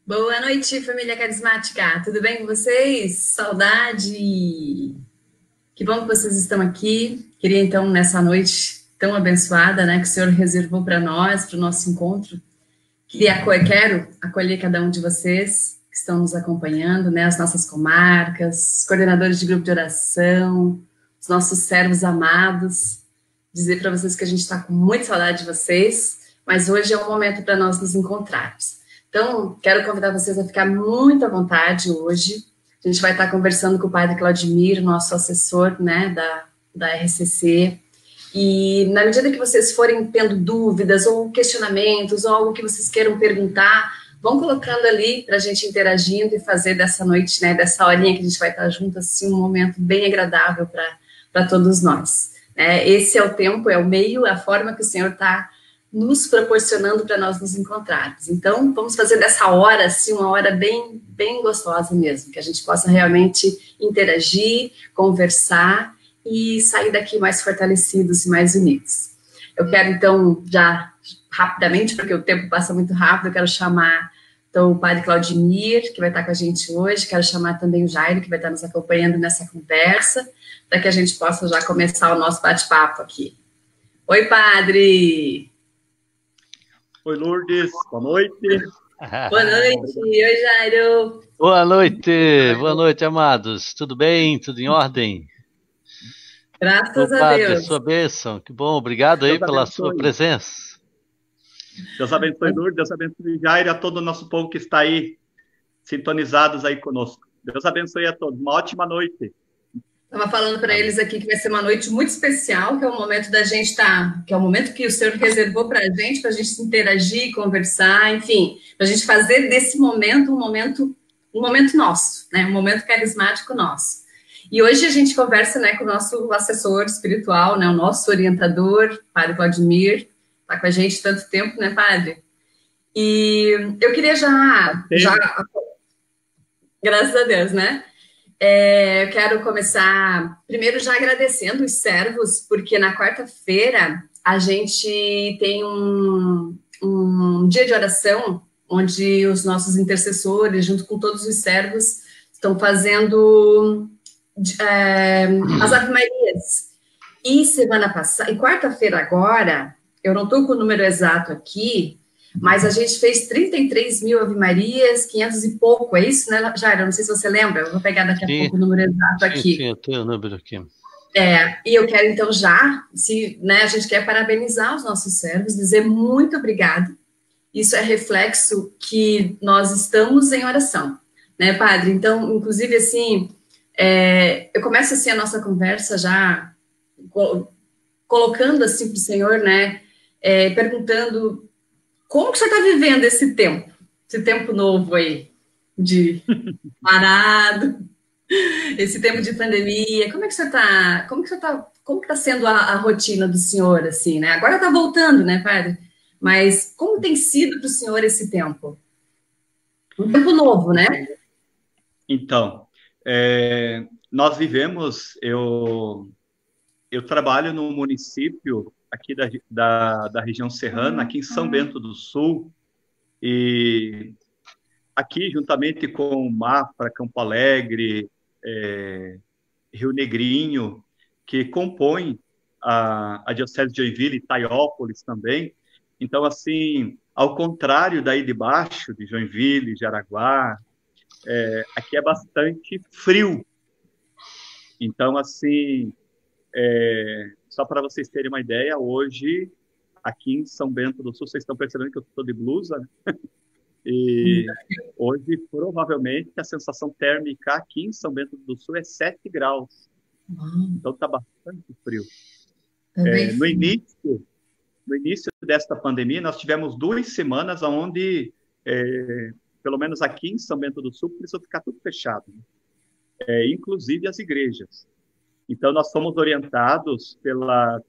Boa noite, família carismática. Tudo bem com vocês? Saudade! Que bom que vocês estão aqui. Queria então, nessa noite tão abençoada, né, que o Senhor reservou para nós, para o nosso encontro, quero acolher cada um de vocês que estão nos acompanhando, né, as nossas comarcas, os coordenadores de grupo de oração, os nossos servos amados. Dizer para vocês que a gente está com muita saudade de vocês, mas hoje é o momento para nós nos encontrarmos. Então, quero convidar vocês a ficar muito à vontade hoje. A gente vai estar conversando com o padre Claudimir, nosso assessor, né, da RCC. E na medida que vocês forem tendo dúvidas ou questionamentos ou algo que vocês queiram perguntar, vão colocando ali para a gente interagindo e fazer dessa noite, né, dessa horinha que a gente vai estar junto, assim, um momento bem agradável para todos nós. Esse é o tempo, é o meio, a forma que o Senhor está nos proporcionando para nós nos encontrarmos. Então, vamos fazer dessa hora, assim, uma hora bem, bem gostosa mesmo, que a gente possa realmente interagir, conversar e sair daqui mais fortalecidos e mais unidos. Eu quero, então, já rapidamente, porque o tempo passa muito rápido, eu quero chamar então, o padre Claudimir, que vai estar com a gente hoje, quero chamar também o Jairo, que vai estar nos acompanhando nessa conversa, para que a gente possa já começar o nosso bate-papo aqui. Oi, padre! Oi, Lourdes, boa noite. Boa noite, oi, Jairo! Boa noite, amados. Tudo bem? Tudo em ordem? Graças a Padre, Deus. sua bênção. Que bom, obrigado aí pela sua presença. Deus abençoe, Lourdes, Deus abençoe, Jairo, a todo o nosso povo que está aí, sintonizados aí conosco. Deus abençoe a todos. Uma ótima noite. Estava falando para eles aqui que vai ser uma noite muito especial, que é o momento da gente estar, que é o momento que o Senhor reservou para a gente interagir, conversar, enfim, para a gente fazer desse momento um momento nosso, né? Um momento carismático nosso. E hoje a gente conversa, né, com o nosso assessor espiritual, né, o nosso orientador, Padre Claudimir, está com a gente tanto tempo, né, Padre? E eu queria já graças a Deus, né? Eu quero começar primeiro já agradecendo os servos, porque na quarta-feira a gente tem um dia de oração onde os nossos intercessores, junto com todos os servos, estão fazendo as Ave Marias. E semana passada, e quarta-feira agora, eu não estou com o número exato aqui, mas a gente fez 33 mil Ave Marias, 500 e pouco, é isso, né, Jair? Eu não sei se você lembra, eu vou pegar daqui a pouco o número exato aqui. Sim, eu tenho o número aqui. E eu quero, então, a gente quer parabenizar os nossos servos, dizer muito obrigado. Isso é reflexo que nós estamos em oração, né, Padre? Então, inclusive, assim, eu começo, assim, a nossa conversa já colocando, assim, para o Senhor, né, perguntando como que você está vivendo esse tempo novo aí, de parado, esse tempo de pandemia, como que tá sendo a rotina do senhor, assim, né? Agora está voltando, né, padre? Mas como tem sido para o senhor esse tempo? Um tempo novo, né? Então, nós vivemos, eu trabalho no município aqui da região serrana, aqui em São Bento do Sul, e aqui, juntamente com Mafra, Campo Alegre, Rio Negrinho, que compõem a Diocese de Joinville e Taiópolis também. Então, assim, ao contrário daí de baixo, de Joinville, Jaraguá, aqui é bastante frio. Então, assim, só para vocês terem uma ideia, hoje, aqui em São Bento do Sul, vocês estão percebendo que eu estou de blusa, né? E hoje, provavelmente, a sensação térmica aqui em São Bento do Sul é 7 graus. Então, está bastante frio. No início desta pandemia, nós tivemos 2 semanas onde, pelo menos aqui em São Bento do Sul, precisou ficar tudo fechado, né? Inclusive as igrejas. Então, nós fomos orientados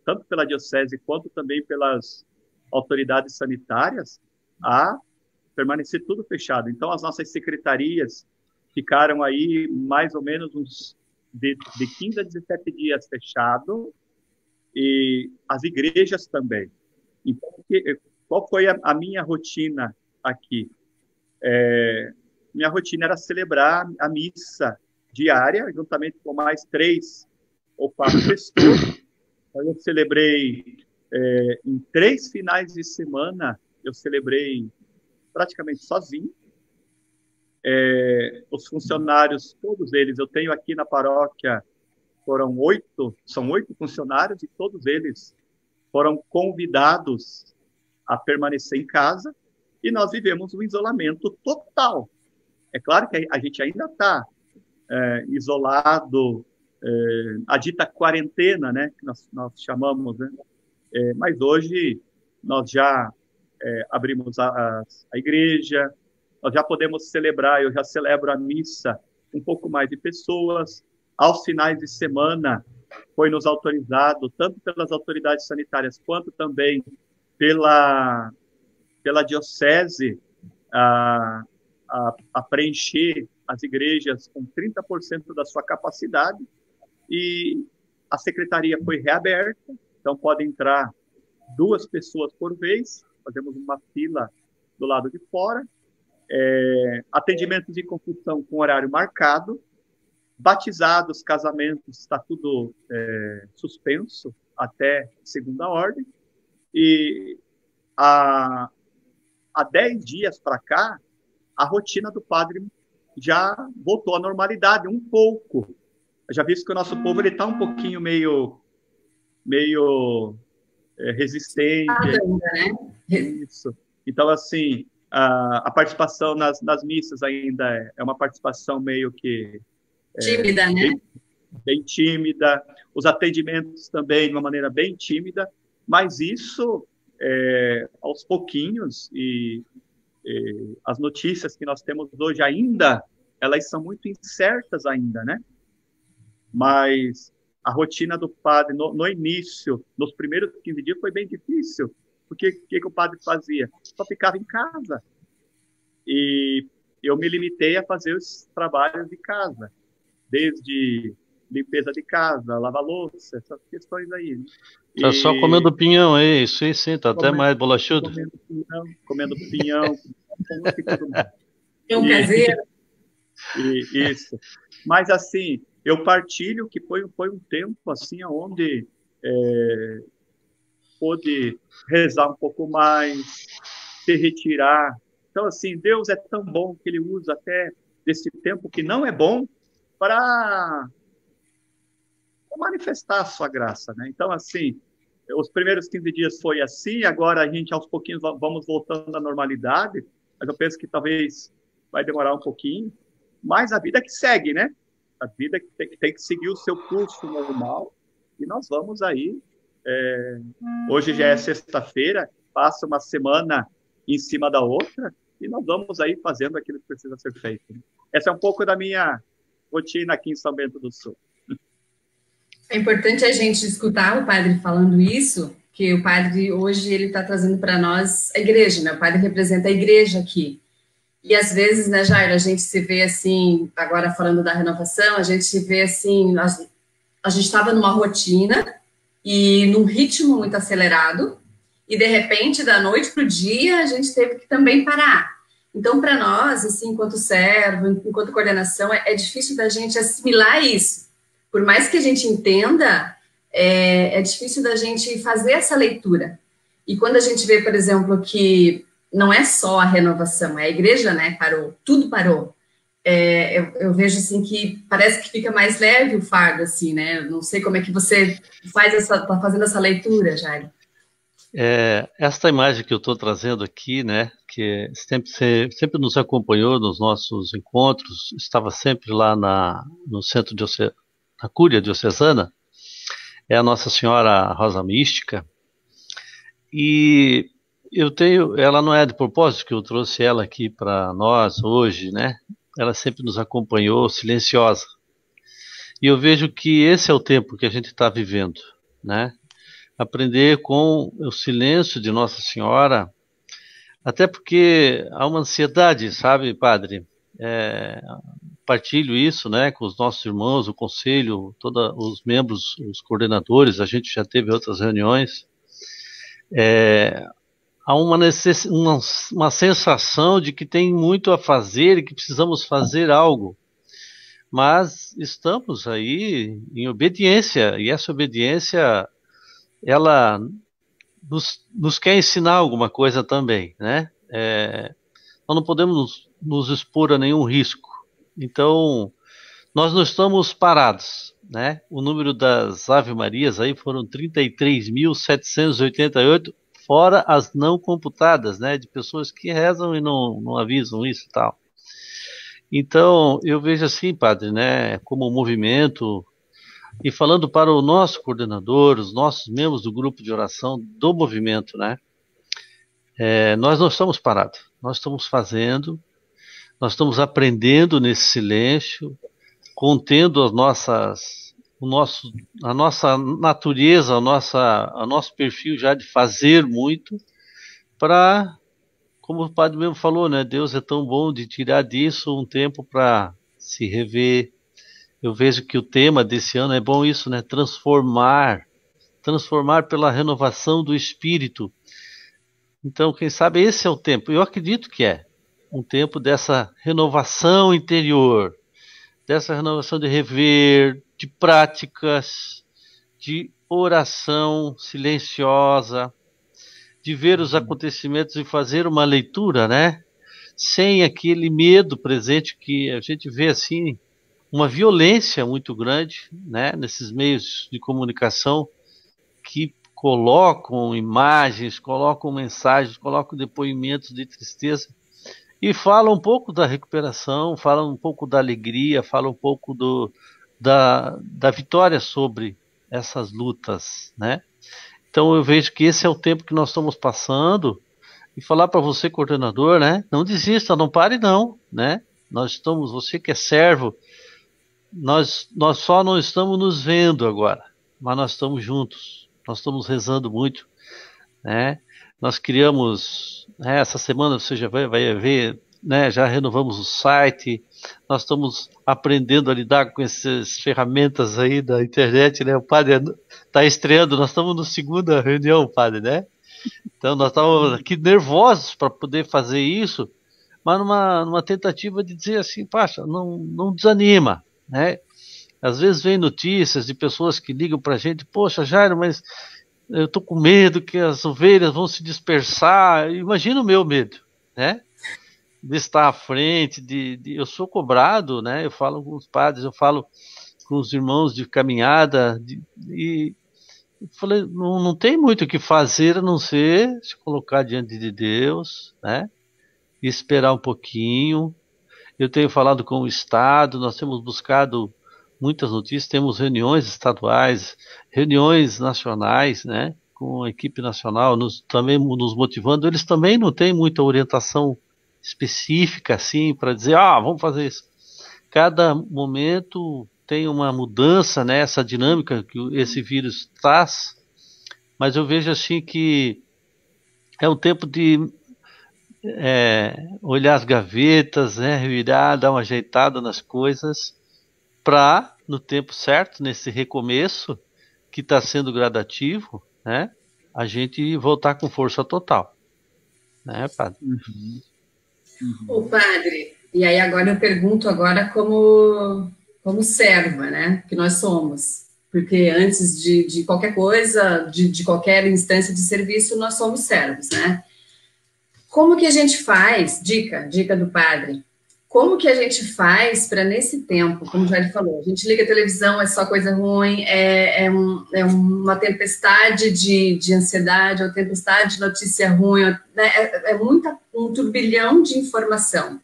tanto pela diocese quanto também pelas autoridades sanitárias a permanecer tudo fechado. Então, as nossas secretarias ficaram aí mais ou menos de 15 a 17 dias fechado, e as igrejas também. Então, qual foi a minha rotina aqui? minha rotina era celebrar a missa diária, juntamente com mais 3 ou 4 pessoas. Então, eu celebrei em 3 finais de semana, eu celebrei praticamente sozinho. Os funcionários, todos eles, eu tenho aqui na paróquia, são 8 funcionários, e todos eles foram convidados a permanecer em casa, e nós vivemos um isolamento total. É claro que a gente ainda está isolado, a dita quarentena, né, que nós chamamos, né? Mas hoje nós já abrimos a igreja, nós já podemos celebrar, eu já celebro a missa um pouco mais de pessoas. Aos finais de semana foi nos autorizado, tanto pelas autoridades sanitárias quanto também pela diocese, a preencher as igrejas com 30% da sua capacidade, e a secretaria foi reaberta, então podem entrar 2 pessoas por vez, fazemos uma fila do lado de fora, atendimentos de confissão com horário marcado, batizados, casamentos, está tudo suspenso até segunda ordem, e há 10 dias para cá, a rotina do padre já voltou à normalidade um pouco. Eu já visto que o nosso povo está um pouquinho meio resistente. Isso. Então, assim, a participação nas missas ainda é uma participação meio que tímida, né? Bem tímida. Os atendimentos também de uma maneira bem tímida, mas isso aos pouquinhos, e as notícias que nós temos hoje ainda, elas são muito incertas ainda, né? Mas a rotina do padre, no início, nos primeiros 15 dias, foi bem difícil, porque o que o padre fazia? Só ficava em casa. E eu me limitei a fazer os trabalhos de casa, desde limpeza de casa, lavar louça, essas questões aí. Né? Tá só comendo pinhão aí, isso aí sim, tá até mais bolachudo. Comendo pinhão, Pinhão caseiro. Isso. Mas, assim, eu partilho que foi um tempo, assim, onde pude rezar um pouco mais, se retirar. Então, assim, Deus é tão bom que Ele usa até desse tempo que não é bom para manifestar a sua graça, né? Então, assim, os primeiros 15 dias foi assim, agora a gente, aos pouquinhos, vamos voltando à normalidade, mas eu penso que talvez vai demorar um pouquinho, mas a vida que segue, né? A vida que tem que seguir o seu curso normal, e nós vamos aí. Hoje já é sexta-feira, passa uma semana em cima da outra, e nós vamos aí fazendo aquilo que precisa ser feito. Essa é um pouco da minha rotina aqui em São Bento do Sul. É importante a gente escutar o padre falando isso, que o padre hoje ele está trazendo para nós a igreja, né? O padre representa a igreja aqui. E às vezes, né, Jairo, a gente se vê assim, agora falando da renovação, a gente se vê assim, a gente estava numa rotina e num ritmo muito acelerado, e de repente, da noite para o dia, a gente teve que também parar. Então, para nós, assim, enquanto servo, enquanto coordenação, é difícil da gente assimilar isso. Por mais que a gente entenda, é difícil da gente fazer essa leitura. E quando a gente vê, por exemplo, que não é só a renovação, é a igreja, né, parou, tudo parou. Eu vejo, assim, que parece que fica mais leve o fardo, assim, né? Eu não sei como é que você tá fazendo essa leitura, Jairo. Esta imagem que eu estou trazendo aqui, né, que sempre nos acompanhou nos nossos encontros, estava sempre lá no centro na Cúria Diocesana, é a Nossa Senhora Rosa Mística, e ela não é de propósito que eu trouxe ela aqui para nós hoje, né, ela sempre nos acompanhou silenciosa, e eu vejo que esse é o tempo que a gente está vivendo, né, aprender com o silêncio de Nossa Senhora, até porque há uma ansiedade, sabe, padre? Partilho isso, né, com os nossos irmãos, o conselho, todos os membros, os coordenadores, a gente já teve outras reuniões. há uma sensação de que tem muito a fazer e que precisamos fazer algo. Mas estamos aí em obediência, e essa obediência, ela nos quer ensinar alguma coisa também, né? Nós não podemos nos expor a nenhum risco. Então, nós não estamos parados, né? O número das Ave-Marias aí foram 33.788, fora as não computadas, né? De pessoas que rezam e não avisam isso e tal. Então, eu vejo assim, padre, né? Como um movimento, e falando para o nosso coordenador, os nossos membros do grupo de oração do movimento, né? Nós não estamos parados, nós estamos fazendo, nós estamos aprendendo nesse silêncio, contendo a nossa natureza, o nosso perfil já de fazer muito, para, como o padre mesmo falou, né? Deus é tão bom de tirar disso um tempo para se rever. Eu vejo que o tema desse ano é bom isso, né? Transformar pela renovação do espírito. Então, quem sabe esse é o tempo. Eu acredito que é um tempo dessa renovação interior, dessa renovação de rever, de práticas, de oração silenciosa, de ver os acontecimentos e fazer uma leitura, né? Sem aquele medo presente que a gente vê assim, uma violência muito grande, né? Nesses meios de comunicação que colocam imagens, colocam mensagens, colocam depoimentos de tristeza e falam um pouco da recuperação, falam um pouco da alegria, falam um pouco da vitória sobre essas lutas, né? Então eu vejo que esse é o tempo que nós estamos passando, e falar para você, coordenador, né? Não desista, não pare não, né? Você que é servo, nós só não estamos nos vendo agora, mas nós estamos juntos, nós estamos rezando muito, né? Nós criamos, né, essa semana você já vai ver, né, já renovamos o site, nós estamos aprendendo a lidar com essas ferramentas aí da internet, né? O padre está estreando, nós estamos na segunda reunião, padre, né? Então nós estávamos aqui nervosos para poder fazer isso, mas numa tentativa de dizer assim, Pacha, não desanima, né? Às vezes vem notícias de pessoas que ligam para a gente, poxa, Jairo, mas eu estou com medo que as ovelhas vão se dispersar. Imagina o meu medo, né? De estar à frente, eu sou cobrado, né? Eu falo com os padres, eu falo com os irmãos de caminhada, e eu falei, não tem muito o que fazer a não ser se colocar diante de Deus, né? E esperar um pouquinho. Eu tenho falado com o Estado, nós temos buscado muitas notícias, temos reuniões estaduais, reuniões nacionais, né? Com a equipe nacional, também nos motivando. Eles também não têm muita orientação específica assim para dizer, vamos fazer isso. Cada momento tem uma mudança nessa dinâmica que esse vírus traz, mas eu vejo assim que é um tempo de olhar as gavetas, né, revirar, dar uma ajeitada nas coisas, para, no tempo certo, nesse recomeço, que está sendo gradativo, né, a gente voltar com força total. Né, padre? Uhum. Ô, padre, e aí agora eu pergunto agora como serva, né, que nós somos. Porque antes de qualquer coisa, de qualquer instância de serviço, nós somos servos, né? Como que a gente faz, dica do padre, como que a gente faz para nesse tempo, como já ele falou, a gente liga a televisão, é só coisa ruim, é uma tempestade de ansiedade, é uma tempestade de notícia ruim, né? Um turbilhão de informação.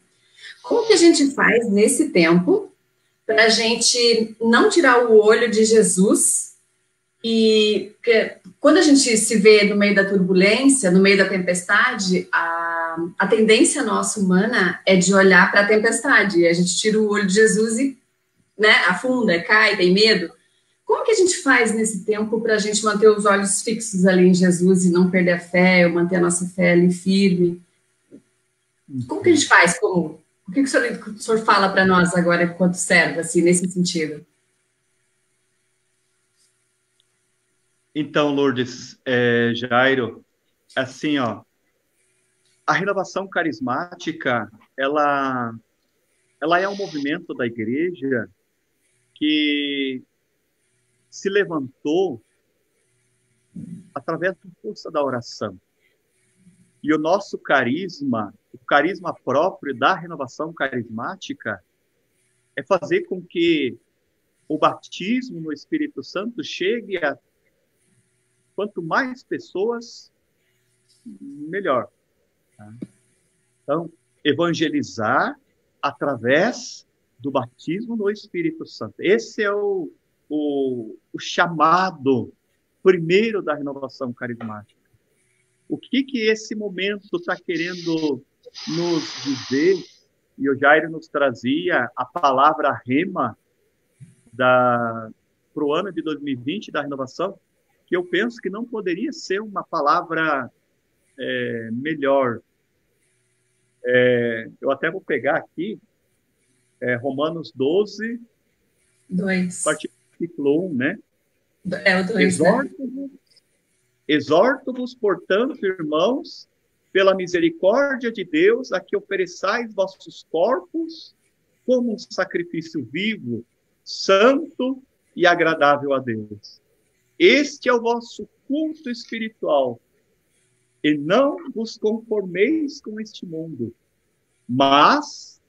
Como que a gente faz nesse tempo para a gente não tirar o olho de Jesus? E quando a gente se vê no meio da turbulência, no meio da tempestade, a tendência nossa humana é de olhar para a tempestade. E a gente tira o olho de Jesus e, né, afunda, cai, tem medo. Como que a gente faz nesse tempo para a gente manter os olhos fixos ali em Jesus e não perder a fé, ou manter a nossa fé ali firme? Como que a gente faz? O que o senhor fala para nós agora, enquanto servo, assim, nesse sentido? Então, Lourdes, Jairo, assim, A renovação carismática, ela é um movimento da igreja que se levantou através da força da oração. E o nosso carisma, o carisma próprio da renovação carismática, é fazer com que o batismo no Espírito Santo chegue a quanto mais pessoas, melhor. Então, evangelizar através do batismo no Espírito Santo. Esse é o chamado primeiro da renovação carismática. O que esse momento está querendo nos dizer? E o Jairo nos trazia a palavra rema para o ano de 2020 da renovação, que eu penso que não poderia ser uma palavra melhor. Eu até vou pegar aqui Romanos 12, 2. Versículo 1, né? É o 2, Exorto-vos, portanto, irmãos, pela misericórdia de Deus, a que ofereçais vossos corpos como um sacrifício vivo, santo e agradável a Deus. Este é o vosso culto espiritual. E não vos conformeis com este mundo, mas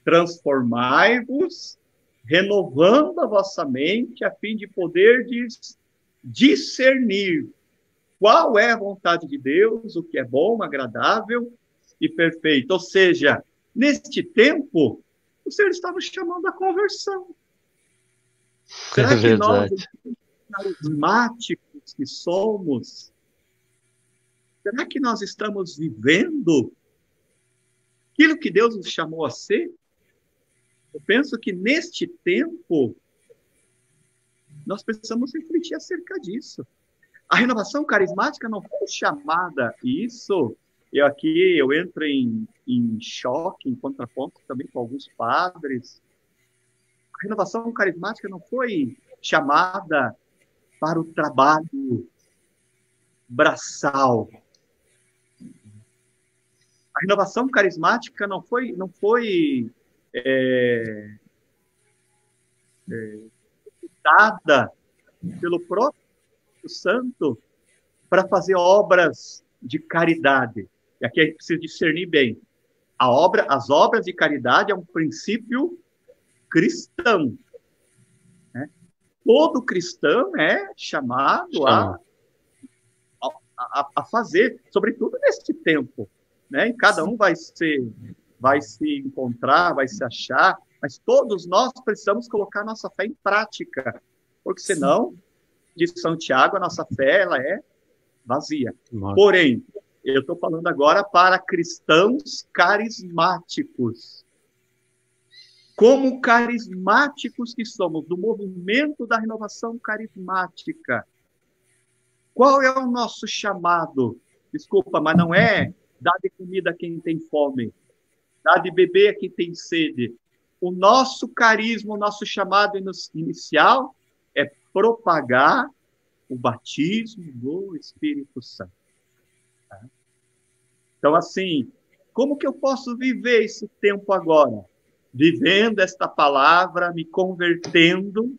transformai-vos, renovando a vossa mente, a fim de poder discernir qual é a vontade de Deus, o que é bom, agradável e perfeito. Ou seja, neste tempo, o Senhor está nos chamando à conversão. Será que nós, carismáticos que somos, será que nós estamos vivendo aquilo que Deus nos chamou a ser? Eu penso que neste tempo, nós precisamos refletir acerca disso. A renovação carismática não foi chamada, e isso, eu entro em choque, em contraponto também com alguns padres. A renovação carismática não foi chamada para o trabalho braçal. A renovação carismática não foi dada pelo próprio Santo para fazer obras de caridade. E aqui a gente precisa discernir bem. As obras de caridade é um princípio cristão. Né? Todo cristão é chamado a fazer, sobretudo neste tempo. Né? E cada um vai se encontrar, vai se achar, mas todos nós precisamos colocar nossa fé em prática, porque senão, de São Tiago, a nossa fé ela é vazia. Nossa. Porém, eu estou falando agora para cristãos carismáticos. Como carismáticos que somos, do movimento da renovação carismática, qual é o nosso chamado? Desculpa, mas não é dar de comida a quem tem fome, dar de beber a quem tem sede. O nosso carisma, o nosso chamado inicial é propagar o batismo do Espírito Santo. Tá? Então, assim, como que eu posso viver esse tempo agora? Vivendo esta palavra, me convertendo.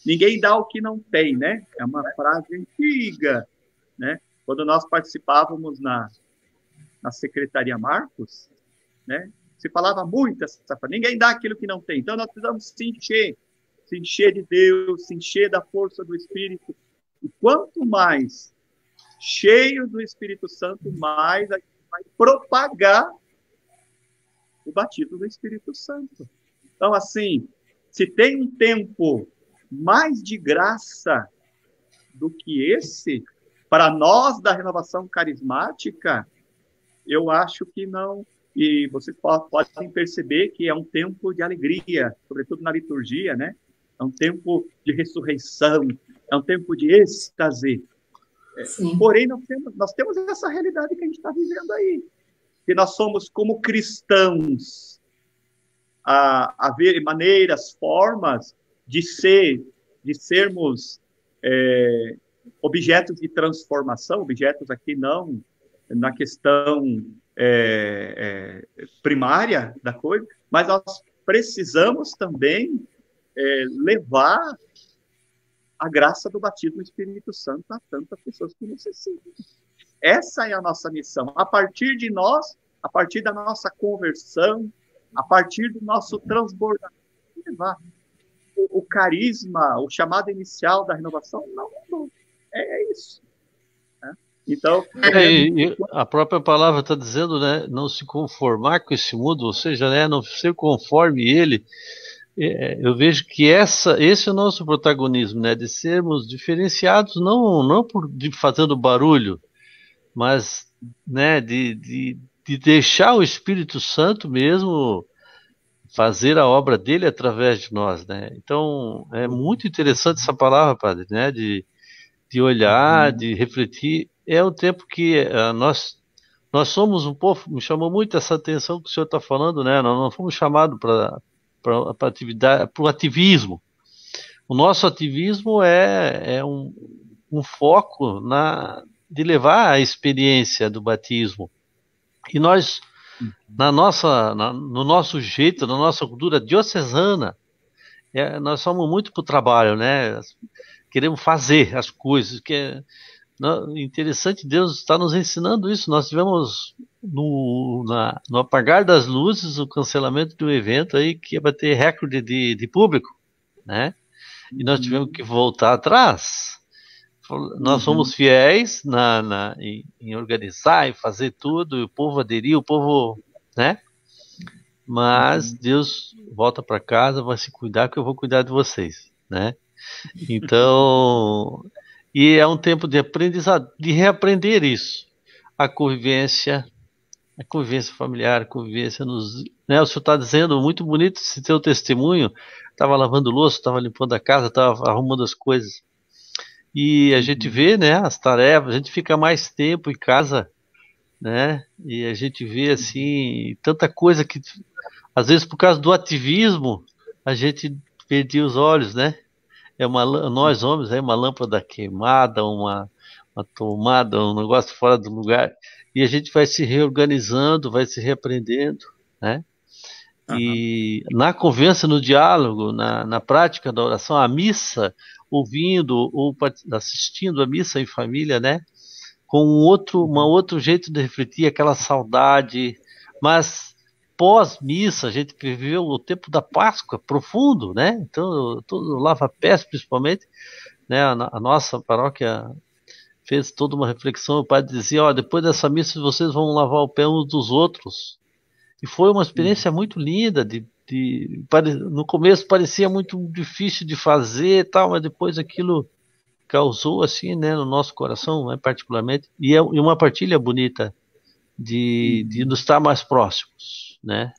Ninguém dá o que não tem, né? É uma frase antiga, né? Quando nós participávamos na Secretaria Marcos, né? Se falava muito essa frase, ninguém dá aquilo que não tem. Então, nós precisamos se encher de Deus, se encher da força do Espírito. E quanto mais cheio do Espírito Santo, mais a gente vai propagar o batismo do Espírito Santo. Então, assim, se tem um tempo mais de graça do que esse, para nós da renovação carismática, eu acho que não. E vocês podem perceber que é um tempo de alegria, sobretudo na liturgia, né? É um tempo de ressurreição, é um tempo de êxtase. Porém, nós temos essa realidade que a gente está vivendo aí. Que nós somos, como cristãos, a ver maneiras, formas de sermos objetos de transformação, objetos aqui não na questão primária da coisa, mas nós precisamos também levar a graça do batismo do Espírito Santo a tantas pessoas que necessitam. Essa é a nossa missão. A partir de nós, a partir da nossa conversão, a partir do nosso transbordamento, levar o carisma, o chamado inicial da renovação, não é isso. Né? Então, a própria palavra está dizendo, né, não se conformar com esse mundo, ou seja, né, não ser conforme ele. Eu vejo que esse é o nosso protagonismo, né, de sermos diferenciados, não fazendo barulho, mas, né, de deixar o Espírito Santo mesmo fazer a obra dele através de nós, né? Então, é muito interessante essa palavra, padre, né, de olhar, de refletir. É um tempo que nós somos um povo, me chamou muito essa atenção que o senhor está falando, né? Nós não fomos chamados para o ativismo. O nosso ativismo é um foco de levar a experiência do batismo. E nós, no nosso jeito, na nossa cultura diocesana, nós somos muito para o trabalho, né? Queremos fazer as coisas. Interessante, Deus está nos ensinando isso. Nós tivemos no apagar das luzes o cancelamento de um evento aí que ia bater recorde de público, né? E nós tivemos que voltar atrás. Nós somos fiéis em organizar e fazer tudo, e o povo aderiu, o povo, né? Mas Deus volta para casa, vai se cuidar que eu vou cuidar de vocês, né? Então, e é um tempo de aprendizado, de reaprender isso, a convivência familiar, a convivência né? O senhor está dizendo, muito bonito esse teu testemunho, estava lavando louça, estava limpando a casa, estava arrumando as coisas. E a gente vê, né, as tarefas, a gente fica mais tempo em casa, né, e a gente vê, assim, tanta coisa que, às vezes, por causa do ativismo, a gente perdia os olhos, né, nós homens, uma lâmpada queimada, uma tomada, um negócio fora do lugar, e a gente vai se reorganizando, vai se reaprendendo, né, e na conversa, no diálogo, na prática da oração, a missa, ouvindo ou assistindo a missa em família, né? Com um outro jeito de refletir aquela saudade. Mas pós-missa, a gente viveu o tempo da Páscoa profundo, né? Então, todo lava-pés, principalmente, né? A nossa paróquia fez toda uma reflexão. O padre dizia: depois dessa missa vocês vão lavar o pé uns dos outros. E foi uma experiência muito linda. No começo parecia muito difícil de fazer, tal, mas depois aquilo causou, assim, né, no nosso coração, né, particularmente, e uma partilha bonita de nos estar mais próximos, né?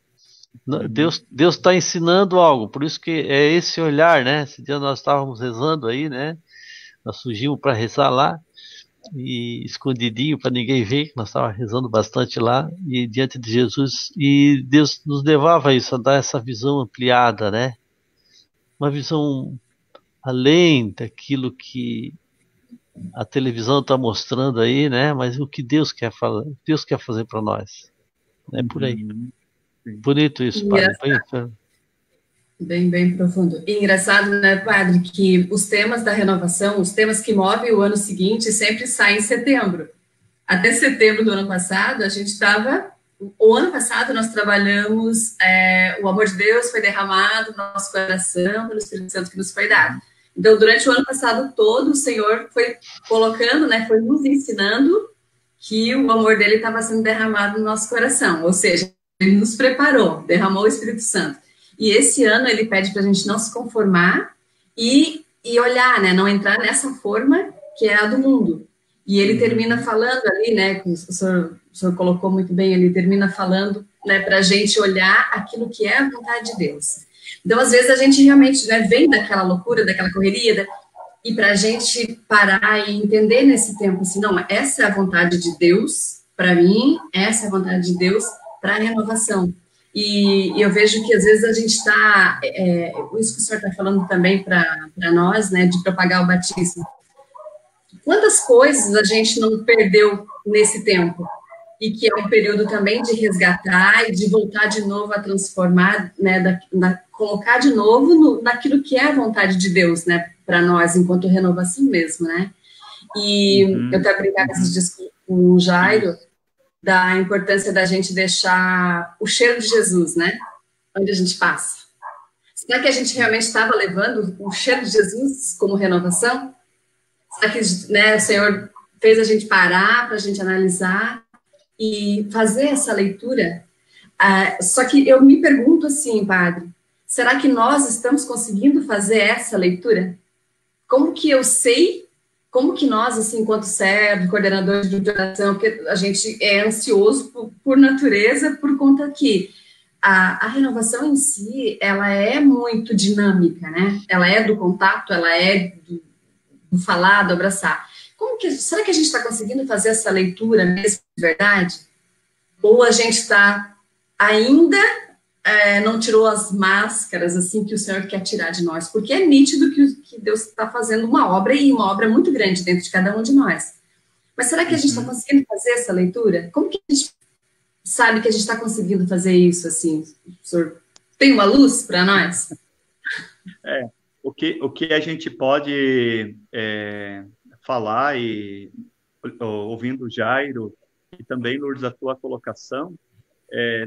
Deus está ensinando algo, por isso que é esse olhar, né? Esse dia nós estávamos rezando aí, né? Nós fugimos para rezar lá, e escondidinho para ninguém ver, que nós estávamos rezando bastante lá, e diante de Jesus, e Deus nos levava a isso, a dar essa visão ampliada, né? Uma visão além daquilo que a televisão está mostrando aí, né? Mas o que Deus quer fazer para nós. É por aí. Bonito isso, padre. Bem profundo. E engraçado, né, padre, que os temas da renovação, os temas que movem o ano seguinte, sempre saem em setembro. Até setembro do ano passado, a gente estava... O ano passado, nós trabalhamos o amor de Deus foi derramado no nosso coração pelo Espírito Santo que nos foi dado. Então, durante o ano passado todo, o Senhor foi colocando, né, foi nos ensinando que o amor dele estava sendo derramado no nosso coração. Ou seja, ele nos preparou, derramou o Espírito Santo. E esse ano ele pede para a gente não se conformar e olhar, né? Não entrar nessa forma que é a do mundo. E ele termina falando ali, né? O senhor colocou muito bem, ele termina falando, né, para a gente olhar aquilo que é a vontade de Deus. Então, às vezes, a gente realmente, né, vem daquela loucura, daquela correria, e para a gente parar e entender nesse tempo, assim, não, essa é a vontade de Deus para mim, essa é a vontade de Deus para a renovação. E eu vejo que, às vezes, a gente está... isso que o senhor está falando também para nós, né, de propagar o batismo. Quantas coisas a gente não perdeu nesse tempo? e que é um período também de resgatar e de voltar de novo a transformar, né, colocar de novo naquilo que é a vontade de Deus, né, para nós, enquanto renovação mesmo, né. E eu até brincava esses dias com o Jairo, da importância da gente deixar o cheiro de Jesus, né, onde a gente passa. Será que a gente realmente estava levando o cheiro de Jesus como renovação? Será que, né, o Senhor fez a gente parar para a gente analisar e fazer essa leitura? Só que eu me pergunto assim, padre, será que nós estamos conseguindo fazer essa leitura? Como que eu sei, como que nós, assim, enquanto servo, coordenadores de oração, porque a gente é ansioso por natureza, por conta que a renovação em si, ela é muito dinâmica, né? Ela é do contato, ela é do falar, do abraçar. Será que a gente está conseguindo fazer essa leitura mesmo de verdade? Ou a gente está ainda não tirou as máscaras assim que o Senhor quer tirar de nós? Porque é nítido que Deus está fazendo uma obra, e uma obra muito grande dentro de cada um de nós. Mas será que a gente está conseguindo fazer essa leitura? Como que a gente sabe que a gente está conseguindo fazer isso, assim? O senhor tem uma luz para nós? O que a gente pode falar, e ouvindo o Jairo, e também, Lourdes, a tua colocação,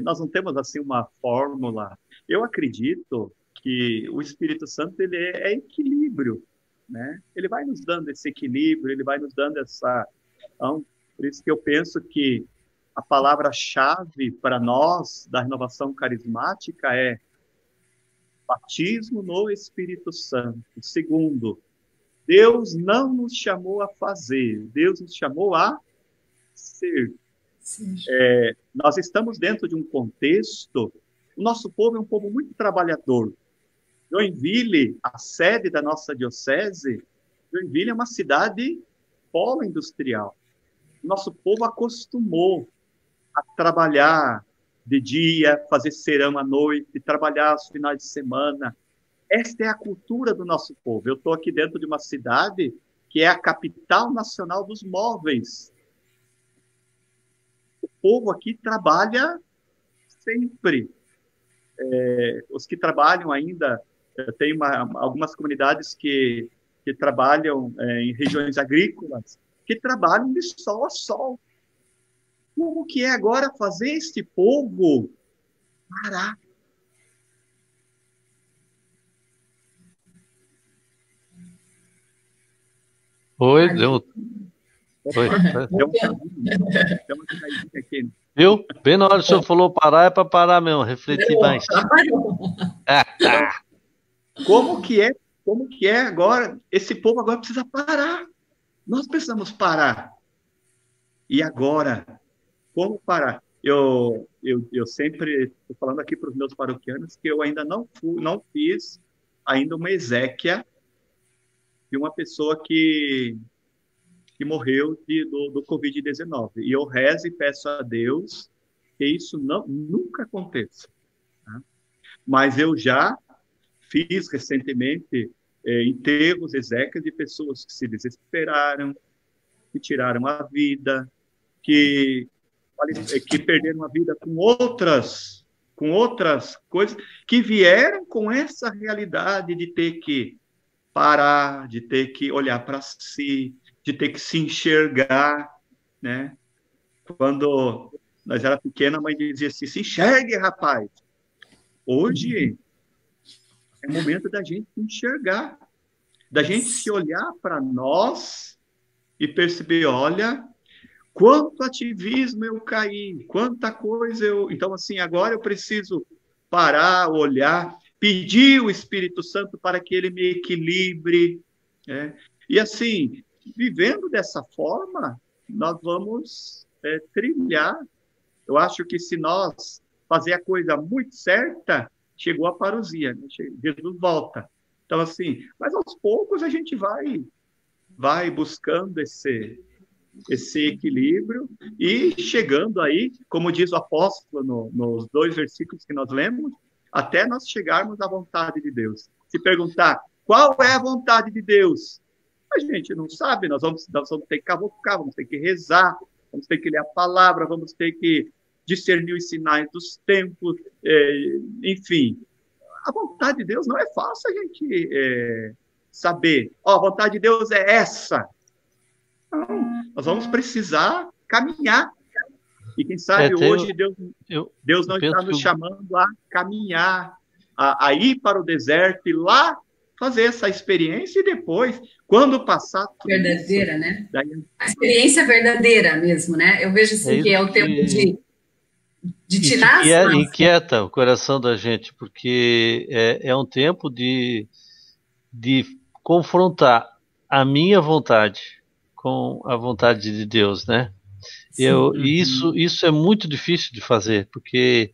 nós não temos assim uma fórmula. Eu acredito que o Espírito Santo ele é equilíbrio, né? Ele vai nos dando esse equilíbrio, ele vai nos dando essa... Então, por isso que eu penso que a palavra-chave para nós da renovação carismática é batismo no Espírito Santo. Segundo, Deus não nos chamou a fazer, Deus nos chamou a ser. Nós estamos dentro de um contexto, o nosso povo é um povo muito trabalhador. Joinville, a sede da nossa diocese, Joinville é uma cidade polo industrial. O nosso povo acostumou a trabalhar de dia, fazer serão à noite, trabalhar aos finais de semana. Esta é a cultura do nosso povo. Eu estou aqui dentro de uma cidade que é a capital nacional dos móveis. O povo aqui trabalha sempre. Os que trabalham ainda, tem algumas comunidades que trabalham em regiões agrícolas, que trabalham de sol a sol. Como que é agora fazer este povo parar? Oi, deu uma caidinha aqui. Viu? Bem na hora que o senhor falou parar, é para parar mesmo, refletir mais. Como que é agora? Esse povo agora precisa parar. Nós precisamos parar. E agora? Como parar? Eu sempre estou falando aqui para os meus paroquianos que eu ainda não fiz ainda uma exéquia de uma pessoa que morreu do Covid-19. E eu rezo e peço a Deus que isso nunca aconteça. Tá? Mas eu já fiz recentemente enterros, exéquias de pessoas que se desesperaram, que tiraram a vida, que perderam a vida com outras coisas, que vieram com essa realidade de ter que parar, de ter que olhar para si, de ter que se enxergar, né? Quando nós era pequena, a mãe dizia assim, se enxergue, rapaz. Hoje é o momento da gente se enxergar, da gente se olhar para nós e perceber, olha, quanto ativismo eu caí, quanta coisa eu... Então, assim, agora eu preciso parar, olhar, pedir o Espírito Santo para que ele me equilibre, né? E, assim, vivendo dessa forma, nós vamos trilhar. Eu acho que se nós fazer a coisa muito certa, chegou a parousia, né? Jesus volta. Então, assim, mas aos poucos a gente vai buscando esse equilíbrio e chegando aí, como diz o apóstolo nos 2 versículos que nós lemos, até nós chegarmos à vontade de Deus. Se perguntar qual é a vontade de Deus, a gente não sabe, nós vamos ter que cavocar, vamos ter que rezar, vamos ter que ler a palavra, vamos ter que discernir os sinais dos tempos, enfim. A vontade de Deus não é fácil a gente saber. A vontade de Deus é essa. Não, nós vamos precisar caminhar. E quem sabe hoje Deus não está nos chamando a caminhar, a ir para o deserto e lá fazer essa experiência e depois, quando passar tudo verdadeira, isso, né? Daí... A experiência verdadeira mesmo, né? Eu vejo assim que é o tempo de tirar as mãos. Inquieta o coração da gente, porque é um tempo de confrontar a minha vontade com a vontade de Deus, né? Isso é muito difícil de fazer, porque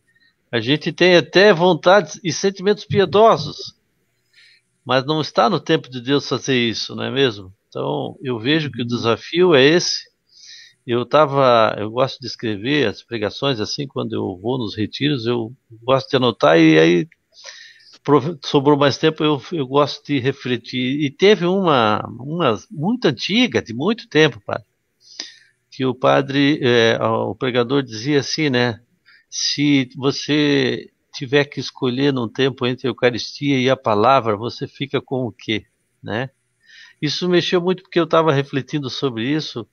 a gente tem até vontades e sentimentos piedosos, mas não está no tempo de Deus fazer isso, não é mesmo? Então, eu vejo que o desafio é esse. Eu gosto de escrever as pregações assim, quando eu vou nos retiros, eu gosto de anotar, e aí sobrou mais tempo, eu gosto de refletir. E teve uma muito antiga, de muito tempo, padre, que o pregador dizia assim, né? Se você tiver que escolher num tempo entre a Eucaristia e a palavra, você fica com o quê, né? Isso mexeu muito, porque eu estava refletindo sobre isso.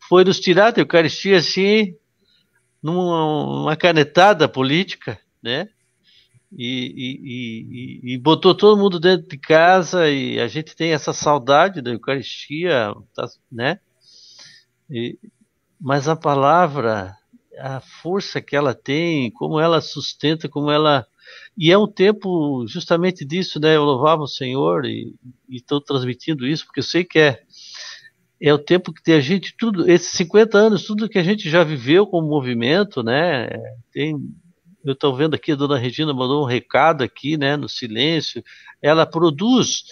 Foi nos tirar da Eucaristia, assim, numa canetada política, né? E botou todo mundo dentro de casa, e a gente tem essa saudade da Eucaristia, né? Mas a palavra, a força que ela tem, como ela sustenta, E é um tempo justamente disso, né? Eu louvava o Senhor e estou transmitindo isso, porque eu sei que é o tempo que tem a gente, esses 50 anos, tudo que a gente já viveu como movimento, né? Eu estou vendo aqui, a dona Regina mandou um recado aqui, né? No silêncio. Ela produz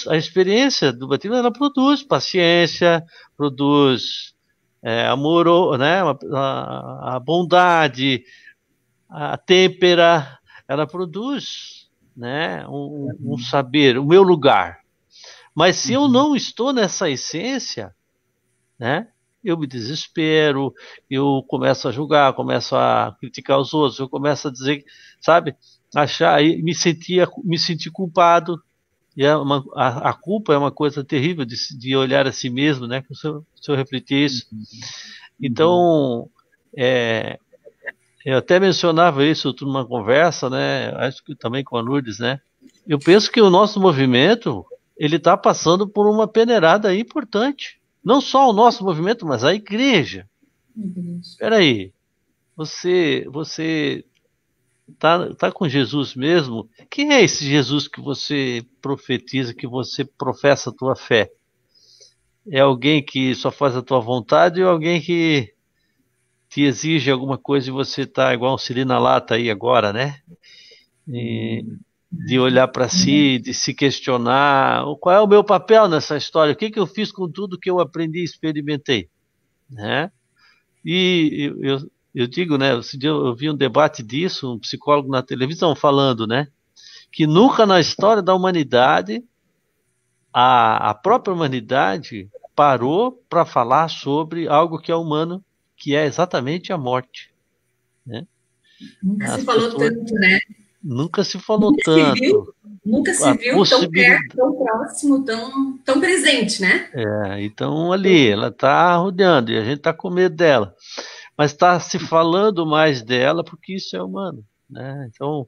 a experiência do batismo, ela produz paciência, produz amor, né? A bondade, a têmpera, ela produz, né? Um saber, o meu lugar. Mas se eu não estou nessa essência, né? Eu me desespero, eu começo a julgar, começo a criticar os outros, eu começo a dizer, sabe, me sentir culpado. E a culpa é uma coisa terrível de olhar a si mesmo, né? Se eu refletir isso. Então, eu até mencionava isso numa conversa, né? Acho que também com a Lourdes, né? Eu penso que o nosso movimento, ele está passando por uma peneirada importante. Não só o nosso movimento, mas a igreja. Espera aí, você tá com Jesus mesmo? Quem é esse Jesus que você profetiza, que você professa a tua fé? É alguém que só faz a tua vontade, ou alguém que te exige alguma coisa e você tá igual um siri na lata aí agora, né? De olhar para si, de se questionar, qual é o meu papel nessa história? O que eu fiz com tudo que eu aprendi e experimentei, né? E eu digo, né? Eu vi um debate disso, um psicólogo na televisão falando, né? Que nunca na história da humanidade a própria humanidade parou para falar sobre algo que é humano, que é exatamente a morte, né? Nunca se falou tanto, né? Nunca se falou tanto. Nunca se viu tão perto, tão próximo, tão presente, né? Então ali, ela está rodeando e a gente está com medo dela. Mas está se falando mais dela porque isso é humano, né? Então,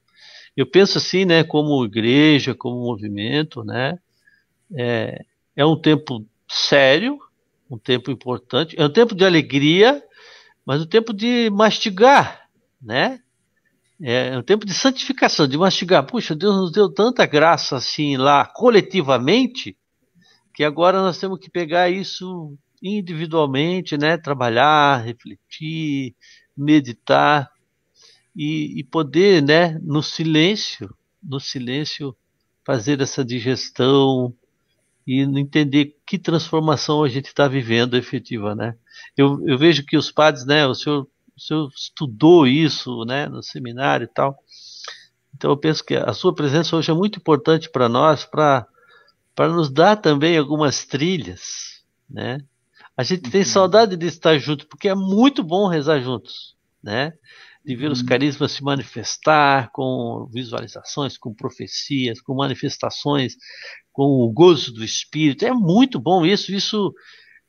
eu penso assim, né, como igreja, como movimento, né? É um tempo sério, um tempo importante, é um tempo de alegria, mas um tempo de mastigar, né? É um tempo de santificação, de mastigar. Puxa, Deus nos deu tanta graça assim lá coletivamente, que agora nós temos que pegar isso individualmente, né? Trabalhar, refletir, meditar e poder, né? No silêncio, fazer essa digestão e entender que transformação a gente está vivendo efetiva, né? Eu vejo que os padres, né? O senhor estudou isso, né, no seminário e tal. Então eu penso que a sua presença hoje é muito importante para nós, para nos dar também algumas trilhas, né? A gente tem saudade de estar junto, porque é muito bom rezar juntos, né? De ver os carismas se manifestar com visualizações, com profecias, com manifestações, com o gozo do Espírito. É muito bom isso,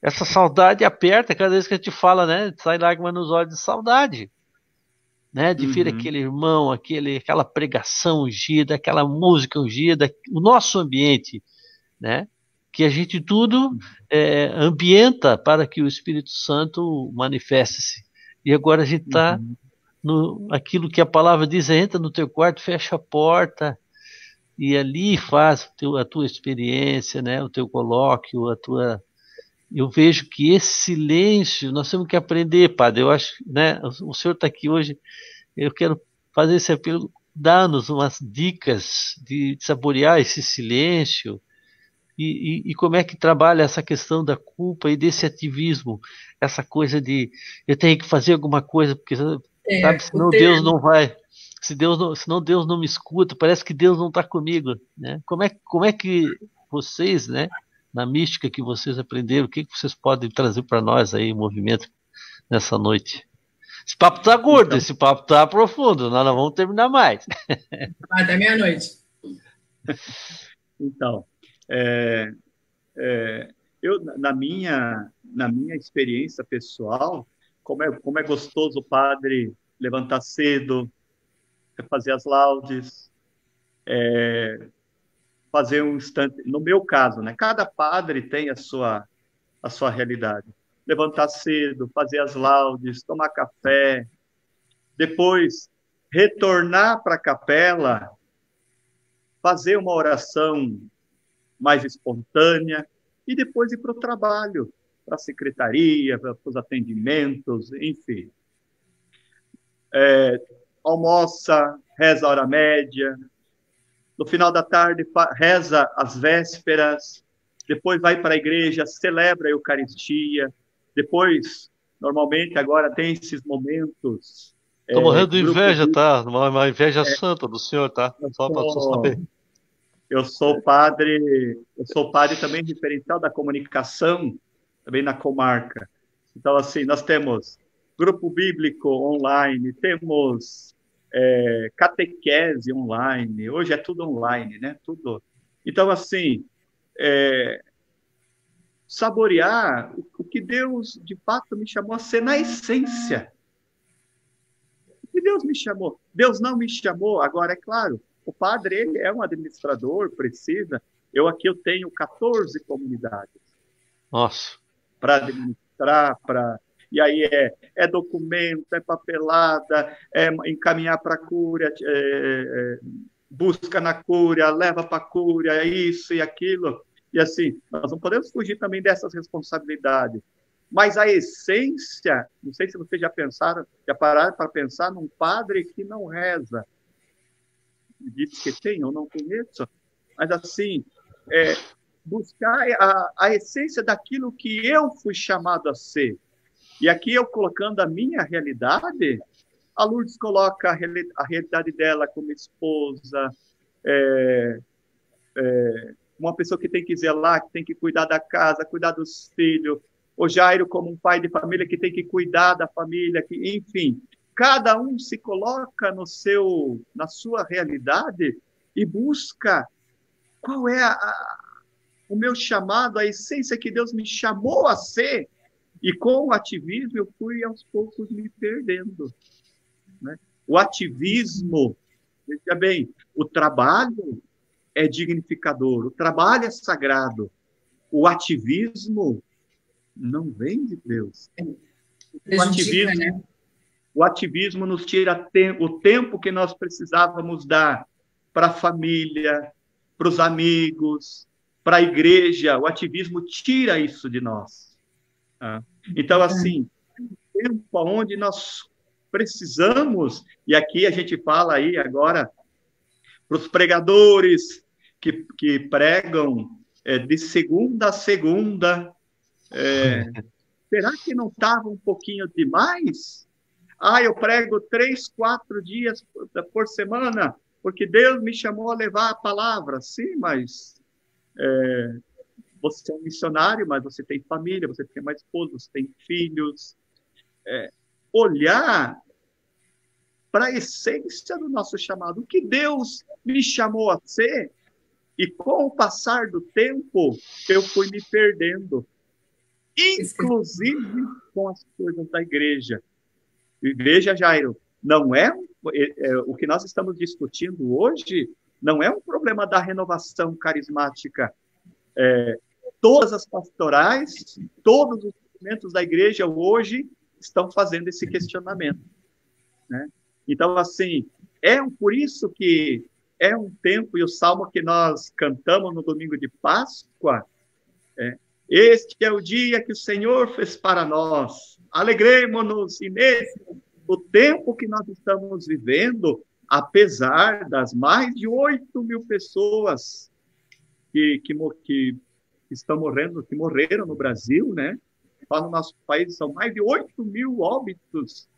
essa saudade aperta cada vez que a gente fala, né? Sai lágrima nos olhos de saudade, né? De ver aquele irmão, aquela pregação ungida, aquela música ungida, o nosso ambiente, né? Que a gente tudo ambienta para que o Espírito Santo manifeste-se. E agora a gente está aquilo que a palavra diz: entra no teu quarto, fecha a porta e ali faz a tua experiência, né? O teu colóquio, Eu vejo que esse silêncio nós temos que aprender, padre. Eu acho, né? O senhor está aqui hoje. Eu quero fazer esse apelo, dar-nos umas dicas de saborear esse silêncio. E como é que trabalha essa questão da culpa e desse ativismo, essa coisa de eu tenho que fazer alguma coisa, porque sabe, senão Deus não vai, senão Deus não me escuta, parece que Deus não está comigo, né? Como é que vocês, né, na mística que vocês aprenderam, o que vocês podem trazer para nós aí, movimento, nessa noite? Esse papo tá gordo, então, esse papo tá profundo, nós não vamos terminar mais. Até meia-noite. Então, eu, na minha experiência pessoal, como é gostoso o padre levantar cedo, fazer as laudes, fazer um instante, no meu caso, né? Cada padre tem a sua realidade. Levantar cedo, fazer as laudes, tomar café, depois retornar para a capela, fazer uma oração mais espontânea e depois ir para o trabalho, para a secretaria, para os atendimentos, enfim. Almoça, reza a hora média, no final da tarde reza as vésperas, depois vai para a igreja, celebra a Eucaristia, depois, normalmente, agora tem esses momentos... Estou morrendo de inveja, tá? Uma inveja santa do senhor, tá? Só para você saber. Eu sou padre também referencial da comunicação, também na comarca. Então, assim, nós temos grupo bíblico online, temos catequese online, hoje é tudo online, né? Tudo. Então, assim, saborear o que Deus, de fato, me chamou a ser na essência. O que Deus me chamou. Deus não me chamou, agora, é claro, o padre, ele é um administrador, precisa. Eu tenho 14 comunidades. Nossa. Para administrar, e aí é documento, é papelada, é encaminhar para a cúria, busca na cúria, leva para a cúria, é isso e aquilo. E assim, nós não podemos fugir também dessas responsabilidades. Mas a essência, não sei se vocês já pararam para pensar num padre que não reza. Diz que tem, eu não conheço, mas assim, buscar a essência daquilo que eu fui chamado a ser. E aqui eu colocando a minha realidade, a Lourdes coloca a realidade dela como esposa, uma pessoa que tem que zelar, que tem que cuidar da casa, cuidar dos filhos, o Jairo como um pai de família que tem que cuidar da família, enfim, cada um se coloca na sua realidade e busca qual é o meu chamado, a essência que Deus me chamou a ser. E com o ativismo eu fui aos poucos me perdendo, né? O ativismo, veja bem, o trabalho é dignificador, o trabalho é sagrado. O ativismo não vem de Deus. O ativismo nos tira o tempo que nós precisávamos dar para a família, para os amigos, para a igreja. O ativismo tira isso de nós. Então, assim, tempo onde nós precisamos, e aqui a gente fala aí agora para os pregadores que pregam de segunda a segunda, será que não estava um pouquinho demais? Eu prego 3, 4 dias por semana, porque Deus me chamou a levar a palavra. Sim, mas você é um missionário, mas você tem família, você tem uma esposa, você tem filhos. Olhar para a essência do nosso chamado, o que Deus me chamou a ser, e com o passar do tempo, eu fui me perdendo, inclusive com as coisas da igreja. E veja, Jairo, não o que nós estamos discutindo hoje, não é um problema da renovação carismática. Todas as pastorais, todos os movimentos da igreja hoje estão fazendo esse questionamento, né? Então, assim, por isso que é um tempo, e o salmo que nós cantamos no domingo de Páscoa, este é o dia que o Senhor fez para nós, alegremo-nos, e nesse o tempo que nós estamos vivendo, apesar das mais de 8.000 pessoas que estão morrendo, que morreram no Brasil, né? Só no nosso país são mais de 8.000 óbitos,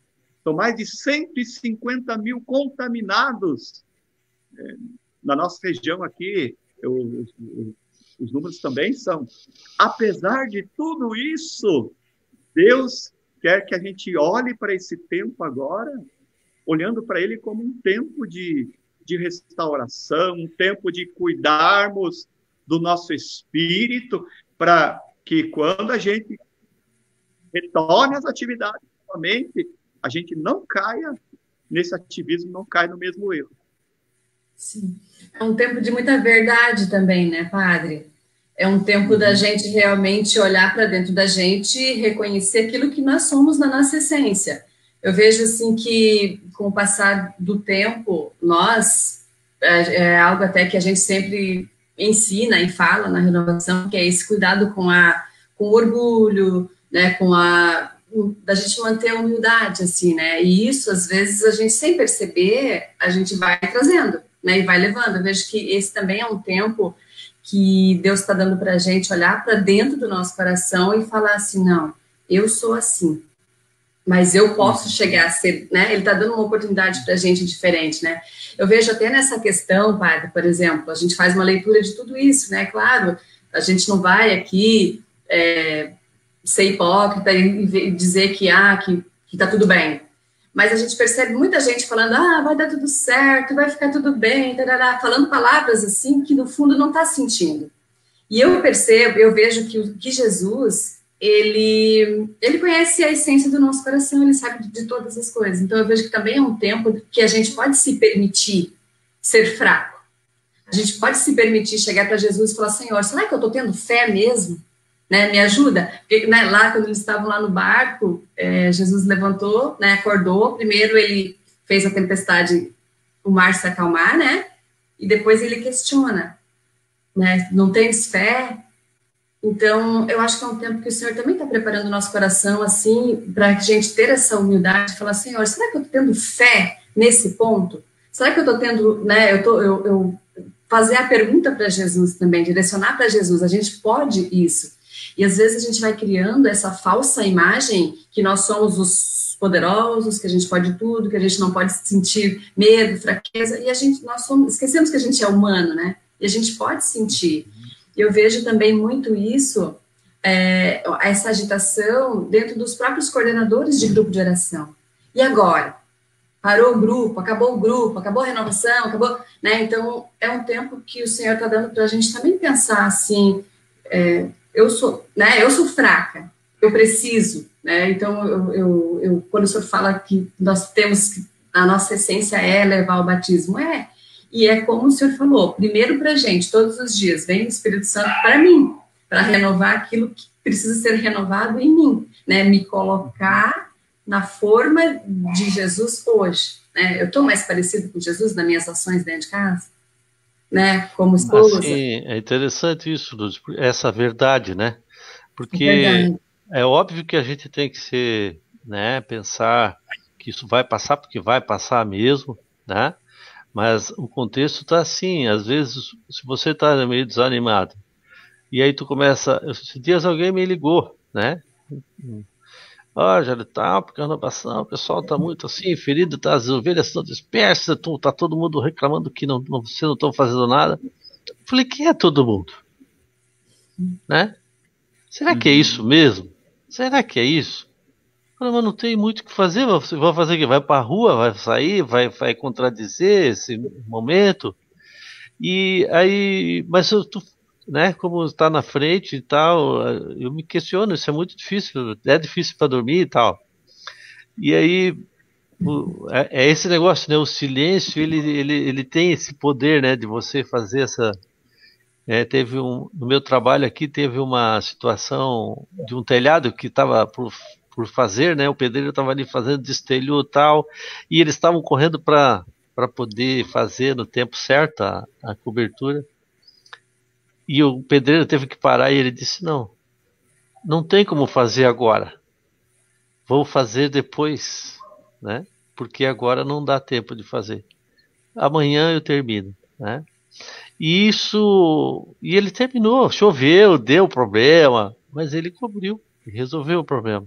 são mais de 150.000 contaminados. Na nossa região aqui, os números também são. Apesar de tudo isso, Deus quer que a gente olhe para esse tempo agora, olhando para ele como um tempo de restauração, um tempo de cuidarmos do nosso espírito, para que quando a gente retorne às atividades novamente, a gente não caia nesse ativismo, não caia no mesmo erro. Sim. É um tempo de muita verdade também, né, padre? É um tempo da gente realmente olhar para dentro da gente e reconhecer aquilo que nós somos na nossa essência. Eu vejo, assim, que com o passar do tempo, é algo até que a gente sempre ensina e fala na renovação, que é esse cuidado com o orgulho, né, da gente manter a humildade, assim, né, e isso, às vezes, a gente, sem perceber, a gente vai trazendo, né, e vai levando. Eu vejo que esse também é um tempo que Deus está dando para a gente olhar para dentro do nosso coração e falar assim, não, eu sou assim, mas eu posso chegar a ser, né, ele está dando uma oportunidade para a gente diferente, né. Eu vejo até nessa questão, padre, por exemplo, a gente faz uma leitura de tudo isso, né, claro, a gente não vai aqui ser hipócrita e dizer que tá tudo bem. Mas a gente percebe muita gente falando, vai dar tudo certo, vai ficar tudo bem, tarará, falando palavras assim que no fundo não está sentindo. E eu vejo que Jesus, ele conhece a essência do nosso coração, ele sabe de todas as coisas. Então eu vejo que também é um tempo que a gente pode se permitir ser fraco. A gente pode se permitir chegar para Jesus e falar, Senhor, será que eu estou tendo fé mesmo? Né, me ajuda, porque, né, lá quando eles estavam lá no barco, Jesus levantou, né, acordou, primeiro ele fez a tempestade, o mar se acalmar, né, e depois ele questiona, né, não tens fé? Então, eu acho que é um tempo que o Senhor também está preparando o nosso coração, assim, para a gente ter essa humildade, falar, Senhor, será que eu estou tendo fé nesse ponto? Será que eu estou tendo, né, eu fazer a pergunta para Jesus também, direcionar para Jesus, a gente pode isso? E às vezes a gente vai criando essa falsa imagem que nós somos os poderosos, que a gente pode tudo, que a gente não pode sentir medo, fraqueza, e esquecemos que a gente é humano, né? E a gente pode sentir. Eu vejo também muito isso, essa agitação dentro dos próprios coordenadores de grupo de oração. E agora? Parou o grupo, acabou a renovação, acabou, né? Então, é um tempo que o Senhor está dando para a gente também pensar assim, eu sou fraca, eu preciso, né? Então, quando o senhor fala que nós temos, a nossa essência é levar o batismo, e é como o senhor falou, primeiro para a gente, todos os dias, vem o Espírito Santo para mim, para renovar aquilo que precisa ser renovado em mim, né? Me colocar na forma de Jesus hoje, né? Eu estou mais parecido com Jesus nas minhas ações dentro de casa? Né, como esposa. Assim, é interessante isso, Luz, essa verdade, né? Porque é óbvio que a gente tem que ser, né, pensar que isso vai passar, porque vai passar mesmo, né? Mas o contexto está assim, às vezes, se você está meio desanimado, e aí tu começa, esses dias alguém me ligou, né? Já tá, porque a renovação, o pessoal tá muito assim, ferido, tá, as ovelhas estão dispersas, tá todo mundo reclamando que vocês não estão fazendo nada. Eu falei, quem é todo mundo? né? Será que é isso mesmo? Será que é isso? Falei, mas não tem muito o que fazer. Você vai fazer o quê? Vai para a rua, vai sair, vai contradizer esse momento. E aí, mas né, como está na frente e tal, eu me questiono, isso é muito difícil, é difícil para dormir e tal. E aí, é esse negócio, né? O silêncio, ele tem esse poder, né, de você fazer essa. No meu trabalho aqui teve uma situação de um telhado que estava por fazer, né? O pedreiro estava ali fazendo, destelhou e tal, e eles estavam correndo para poder fazer no tempo certo a cobertura. E o pedreiro teve que parar e ele disse: não tem como fazer agora. Vou fazer depois, né? Porque agora não dá tempo de fazer. Amanhã eu termino, né? E ele terminou, choveu, deu problema, mas ele cobriu e resolveu o problema.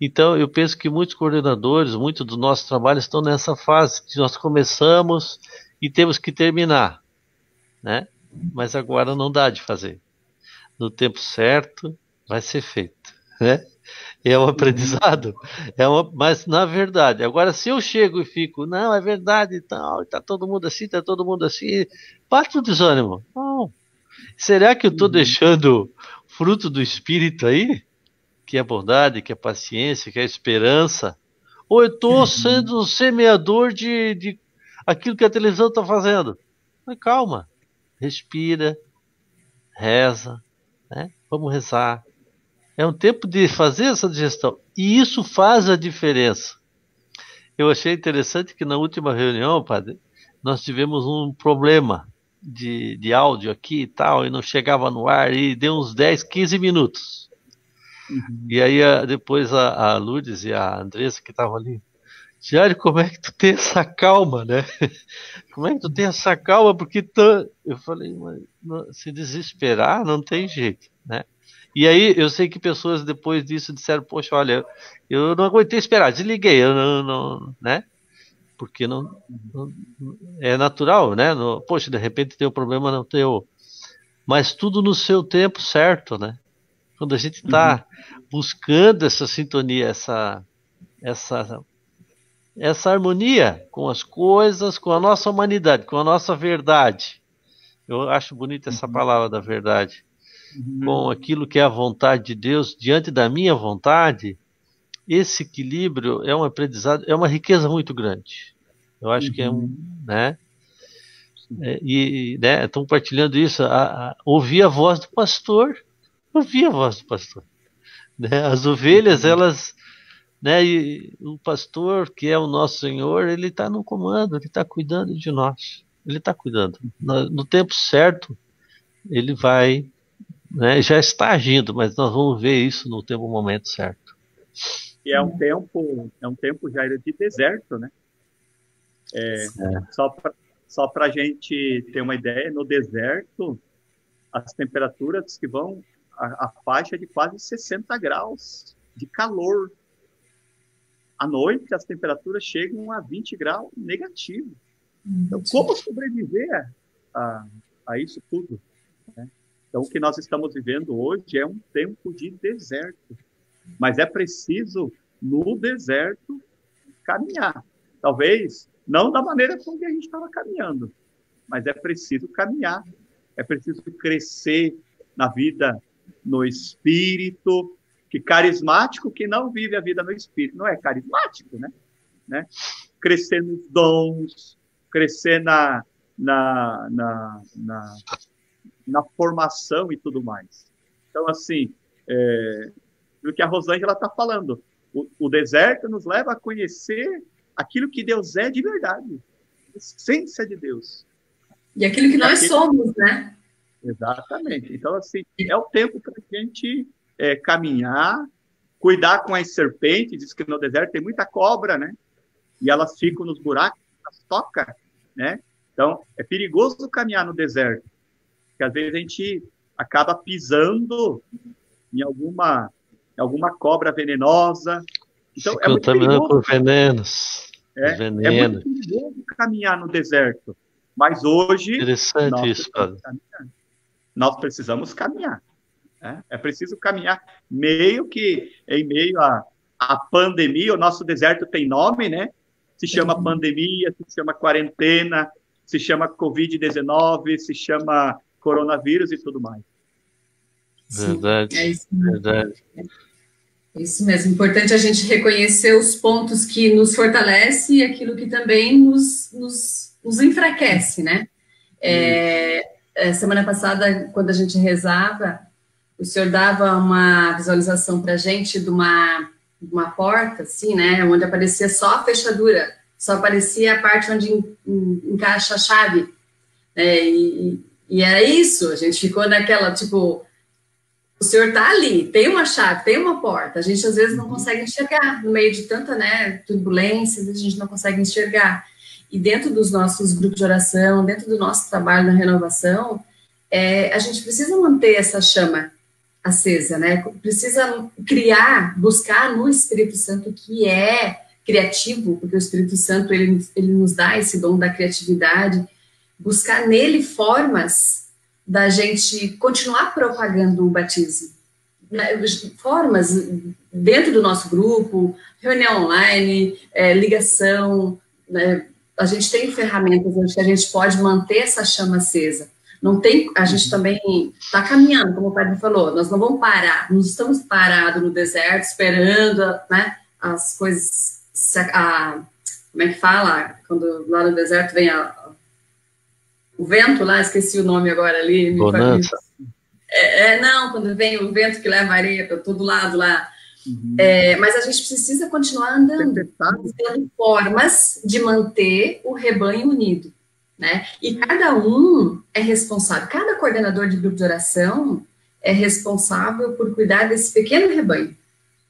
Então eu penso que muitos coordenadores, muitos dos nossos trabalhos estão nessa fase que nós começamos e temos que terminar, né? Mas agora não dá de fazer. No tempo certo vai ser feito, né? É um aprendizado, mas na verdade, agora se eu chego e fico, não, é verdade e tal, está todo mundo assim, bate o desânimo. Não. Será que eu estou deixando fruto do Espírito aí? Que é a bondade, que é a paciência, que é a esperança? Ou eu estou sendo semeador de aquilo que a televisão está fazendo? Mas calma, respira, reza, né? Vamos rezar. É um tempo de fazer essa digestão. E isso faz a diferença. Eu achei interessante que na última reunião, padre, nós tivemos um problema de áudio aqui e tal, e não chegava no ar, e deu uns 10, 15 minutos. E aí depois a Lourdes e a Andressa que estavam ali, Diário, como é que tu tem essa calma, né? Como é que tu tem essa calma? Porque eu falei, mas se desesperar não tem jeito, né? E aí eu sei que pessoas depois disso disseram, poxa, olha, eu não aguentei esperar, desliguei, eu não, né? Porque não é natural, né? Poxa, de repente tem um problema no teu, mas tudo no seu tempo certo, né? Quando a gente está buscando essa sintonia, essa harmonia com as coisas, com a nossa humanidade, com a nossa verdade. Eu acho bonita essa palavra da verdade. Com aquilo que é a vontade de Deus diante da minha vontade, esse equilíbrio é um aprendizado, é uma riqueza muito grande. Eu acho que é né? Né, estão compartilhando isso, ouvir a voz do pastor, né? As ovelhas, elas, né, e o pastor, que é o nosso Senhor, ele está no comando, ele está cuidando de nós, ele está cuidando. No tempo certo, ele vai, né, já está agindo, mas nós vamos ver isso no momento certo. E é um tempo já de deserto, né? Só para a gente ter uma ideia, no deserto, as temperaturas que vão a faixa de quase 60 graus de calor. À noite, as temperaturas chegam a 20 graus negativo. Então, como sobreviver a isso tudo, né? Então, o que nós estamos vivendo hoje é um tempo de deserto. Mas é preciso, no deserto, caminhar. Talvez não da maneira como a gente estava caminhando, mas é preciso caminhar. É preciso crescer na vida, no espírito. Que carismático que não vive a vida no espírito não é carismático, né? Crescer nos dons, crescer na formação e tudo mais. Então, assim, o que a Rosângela está falando, o deserto nos leva a conhecer aquilo que Deus é de verdade, a essência de Deus. E aquilo que nós somos, né? Exatamente. Então, assim, é o tempo para a gente caminhar, cuidar com as serpentes. Diz que no deserto tem muita cobra, né? E elas ficam nos buracos, elas tocam, né? Então, é perigoso caminhar no deserto, porque às vezes a gente acaba pisando em alguma cobra venenosa. Então, se contaminando por venenos. É muito perigoso caminhar no deserto. Mas hoje... Interessante isso, padre. nós precisamos caminhar. Né? É preciso caminhar, meio que em meio à pandemia. O nosso deserto tem nome, né? Se chama pandemia, se chama quarentena, se chama Covid-19, se chama coronavírus e tudo mais. Sim, Verdade, é isso. verdade. É isso mesmo. Importante a gente reconhecer os pontos que nos fortalece e aquilo que também nos enfraquece, né? Semana passada, quando a gente rezava, o senhor dava uma visualização para a gente de uma porta, assim, né? Onde aparecia só a fechadura, só aparecia a parte onde encaixa a chave. E era isso, a gente ficou naquela, tipo, o senhor tá ali, tem uma chave, tem uma porta, a gente às vezes não consegue enxergar, no meio de tanta, né, turbulência, às vezes a gente não consegue enxergar. E dentro dos nossos grupos de oração, dentro do nosso trabalho na renovação, a gente precisa manter essa chama acesa, né? Precisa criar, buscar no Espírito Santo, que é criativo, porque o Espírito Santo, ele nos dá esse dom da criatividade, buscar nele formas da gente continuar propagando o batismo. Formas dentro do nosso grupo, reunião online, ligação, né? A gente tem ferramentas onde a gente pode manter essa chama acesa. Não tem, a gente também está caminhando, como o padre falou, nós não vamos parar, não estamos parados no deserto, esperando, né, as coisas, como é que fala, quando lá no deserto vem o vento lá, esqueci o nome agora ali. Bonança. Não, quando vem o vento que leva areia para todo lado lá. Mas a gente precisa continuar andando, buscando formas de manter o rebanho unido, né? E cada um é responsável, cada coordenador de grupo de oração é responsável por cuidar desse pequeno rebanho,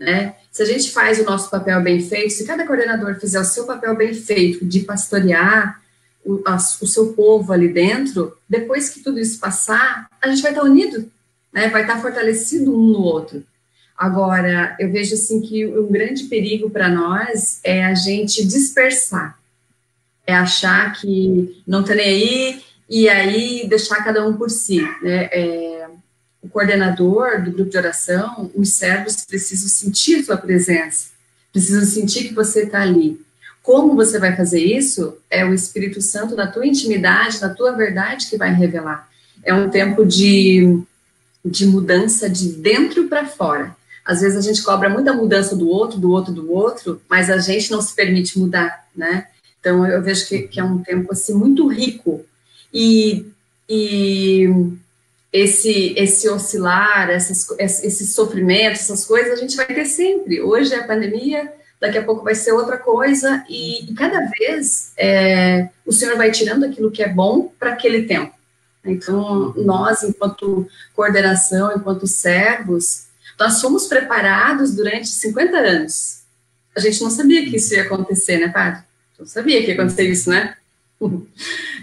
né? Se a gente faz o nosso papel bem feito, se cada coordenador fizer o seu papel bem feito de pastorear o seu povo ali dentro, depois que tudo isso passar, a gente vai estar unido, né? Vai estar fortalecido um no outro. Agora, eu vejo assim que um grande perigo para nós é a gente dispersar, é achar que não tá nem aí e aí deixar cada um por si, né? O coordenador do grupo de oração, os servos precisam sentir sua presença, precisam sentir que você está ali. Como você vai fazer isso? É o Espírito Santo da tua intimidade, da tua verdade que vai revelar. É um tempo de mudança de dentro para fora. Às vezes a gente cobra muita mudança do outro, mas a gente não se permite mudar, né? Então eu vejo que é um tempo assim muito rico. E esse oscilar, esse sofrimento, essas coisas, a gente vai ter sempre. Hoje é a pandemia, daqui a pouco vai ser outra coisa, e cada vez o Senhor vai tirando aquilo que é bom para aquele tempo. Então, nós, enquanto coordenação, enquanto servos, nós fomos preparados durante 50 anos. A gente não sabia que isso ia acontecer, né, padre? Não sabia que ia acontecer isso, né?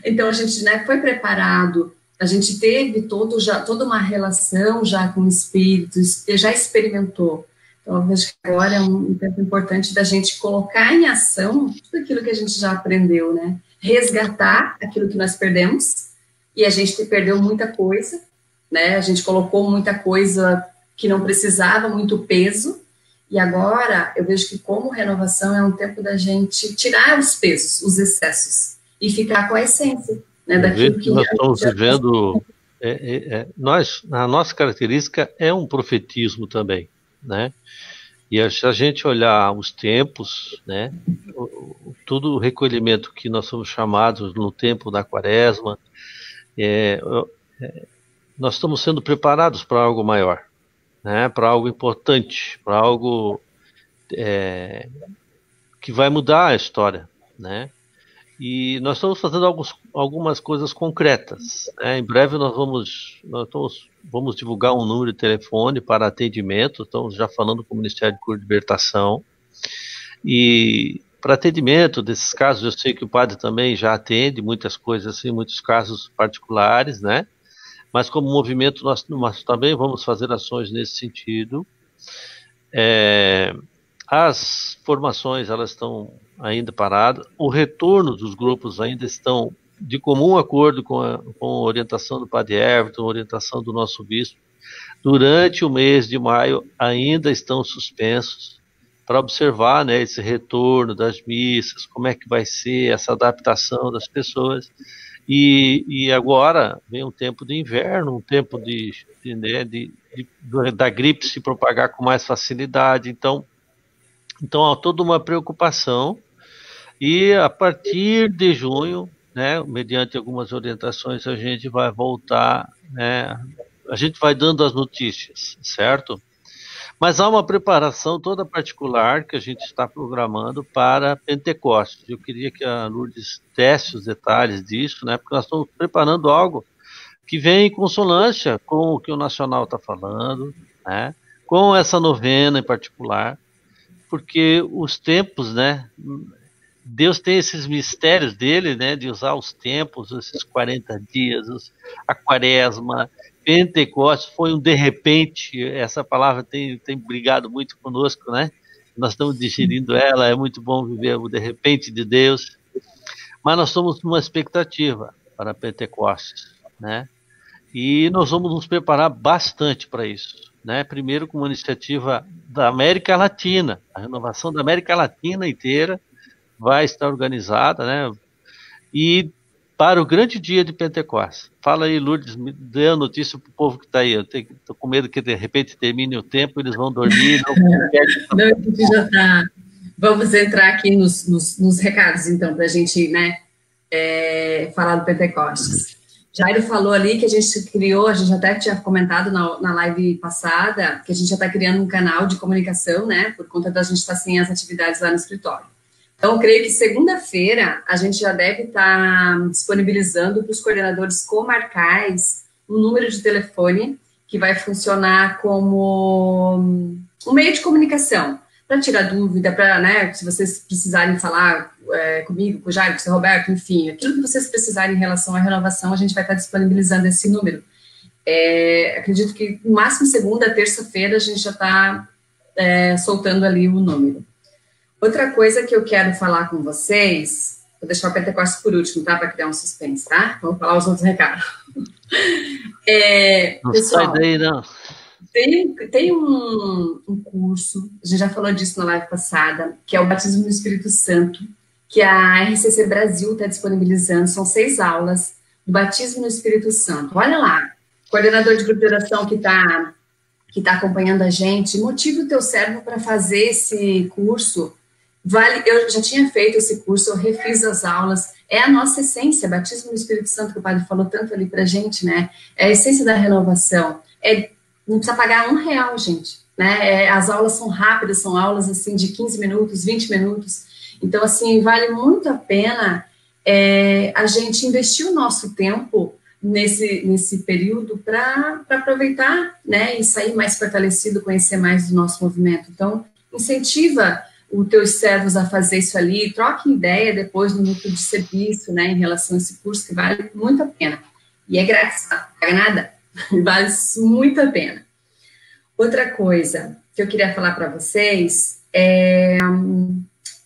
Então, a gente, né, foi preparado, a gente teve toda uma relação já com o Espírito, já experimentou. Então, eu vejo que agora é um tempo importante da gente colocar em ação tudo aquilo que a gente já aprendeu, né? Resgatar aquilo que nós perdemos, e a gente perdeu muita coisa, né? A gente colocou muita coisa que não precisava, muito peso, e agora eu vejo que como renovação é um tempo da gente tirar os pesos, os excessos, e ficar com a essência, né? Daquilo que nós estamos vivendo, a nossa característica é um profetismo também, né? E se a gente olhar os tempos, né, todo o recolhimento que nós somos chamados no tempo da quaresma, nós estamos sendo preparados para algo maior, né, para algo importante, para algo que vai mudar a história, né? E nós estamos fazendo algumas coisas concretas, né? Em breve nós vamos divulgar um número de telefone para atendimento. Estamos já falando com o Ministério de Cura e Libertação. E para atendimento desses casos, eu sei que o padre também já atende muitas coisas assim, muitos casos particulares, né? Mas como movimento nós também vamos fazer ações nesse sentido. As formações elas estão ainda paradas, o retorno dos grupos ainda estão de comum acordo com a orientação do Padre Everton, orientação do nosso bispo, durante o mês de maio ainda estão suspensos para observar, né, esse retorno das missas, como é que vai ser essa adaptação das pessoas. E agora vem um tempo de inverno, um tempo da gripe se propagar com mais facilidade. Então há toda uma preocupação. E a partir de junho, né, mediante algumas orientações, a gente vai voltar, né, a gente vai dando as notícias, certo? Mas há uma preparação toda particular que a gente está programando para Pentecostes. Eu queria que a Lourdes desse os detalhes disso, né, porque nós estamos preparando algo que vem em consonância com o que o Nacional está falando, né, com essa novena em particular, porque os tempos, né, Deus tem esses mistérios dele, né, de usar os tempos, esses 40 dias, a quaresma, Pentecostes foi um de repente, essa palavra tem brigado muito conosco, né? Nós estamos digerindo ela, é muito bom viver o de repente de Deus, mas nós estamos numa expectativa para Pentecostes, né? E nós vamos nos preparar bastante para isso, né? Primeiro com uma iniciativa da América Latina, a renovação da América Latina inteira vai estar organizada, né? E para o grande dia de Pentecostes. Fala aí, Lourdes, me dê a notícia para o povo que está aí. Eu estou com medo que de repente termine o tempo, eles vão dormir. Não, a gente já está. Vamos entrar aqui nos recados, então, para a gente, né, falar do Pentecostes. Jairo falou ali que a gente criou, a gente até tinha comentado na live passada, que a gente já está criando um canal de comunicação, né, por conta da gente estar sem as atividades lá no escritório. Então, eu creio que segunda-feira a gente já deve estar disponibilizando para os coordenadores comarcais um número de telefone que vai funcionar como um meio de comunicação, para tirar dúvida, para, né, se vocês precisarem falar comigo, com o Jairo, com o seu Roberto, enfim, aquilo que vocês precisarem em relação à renovação, a gente vai estar disponibilizando esse número. Acredito que no máximo segunda, terça-feira a gente já está soltando ali o número. Outra coisa que eu quero falar com vocês, vou deixar o Pentecostes por último, tá? Para criar um suspense, tá? Vamos falar os outros recados. Não Pessoal, sai daí, não. Tem um curso, a gente já falou disso na live passada, que é o Batismo no Espírito Santo, que a RCC Brasil está disponibilizando, são 6 aulas do Batismo no Espírito Santo. Olha lá, coordenador de grupo de oração que está acompanhando a gente, motive o teu servo para fazer esse curso. Eu já tinha feito esse curso, eu refiz as aulas, é a nossa essência, Batismo no Espírito Santo, que o padre falou tanto ali pra gente, né, é a essência da renovação, não precisa pagar R$1, gente, né, as aulas são rápidas, são aulas, assim, de 15 minutos, 20 minutos, então, assim, vale muito a pena a gente investir o nosso tempo nesse período para aproveitar, né, e sair mais fortalecido, conhecer mais do nosso movimento, então, incentiva os teus servos a fazer isso ali, troque ideia depois no núcleo de serviço, né, em relação a esse curso, que vale muito a pena. E é grátis, não paga nada, vale muito a pena. Outra coisa que eu queria falar para vocês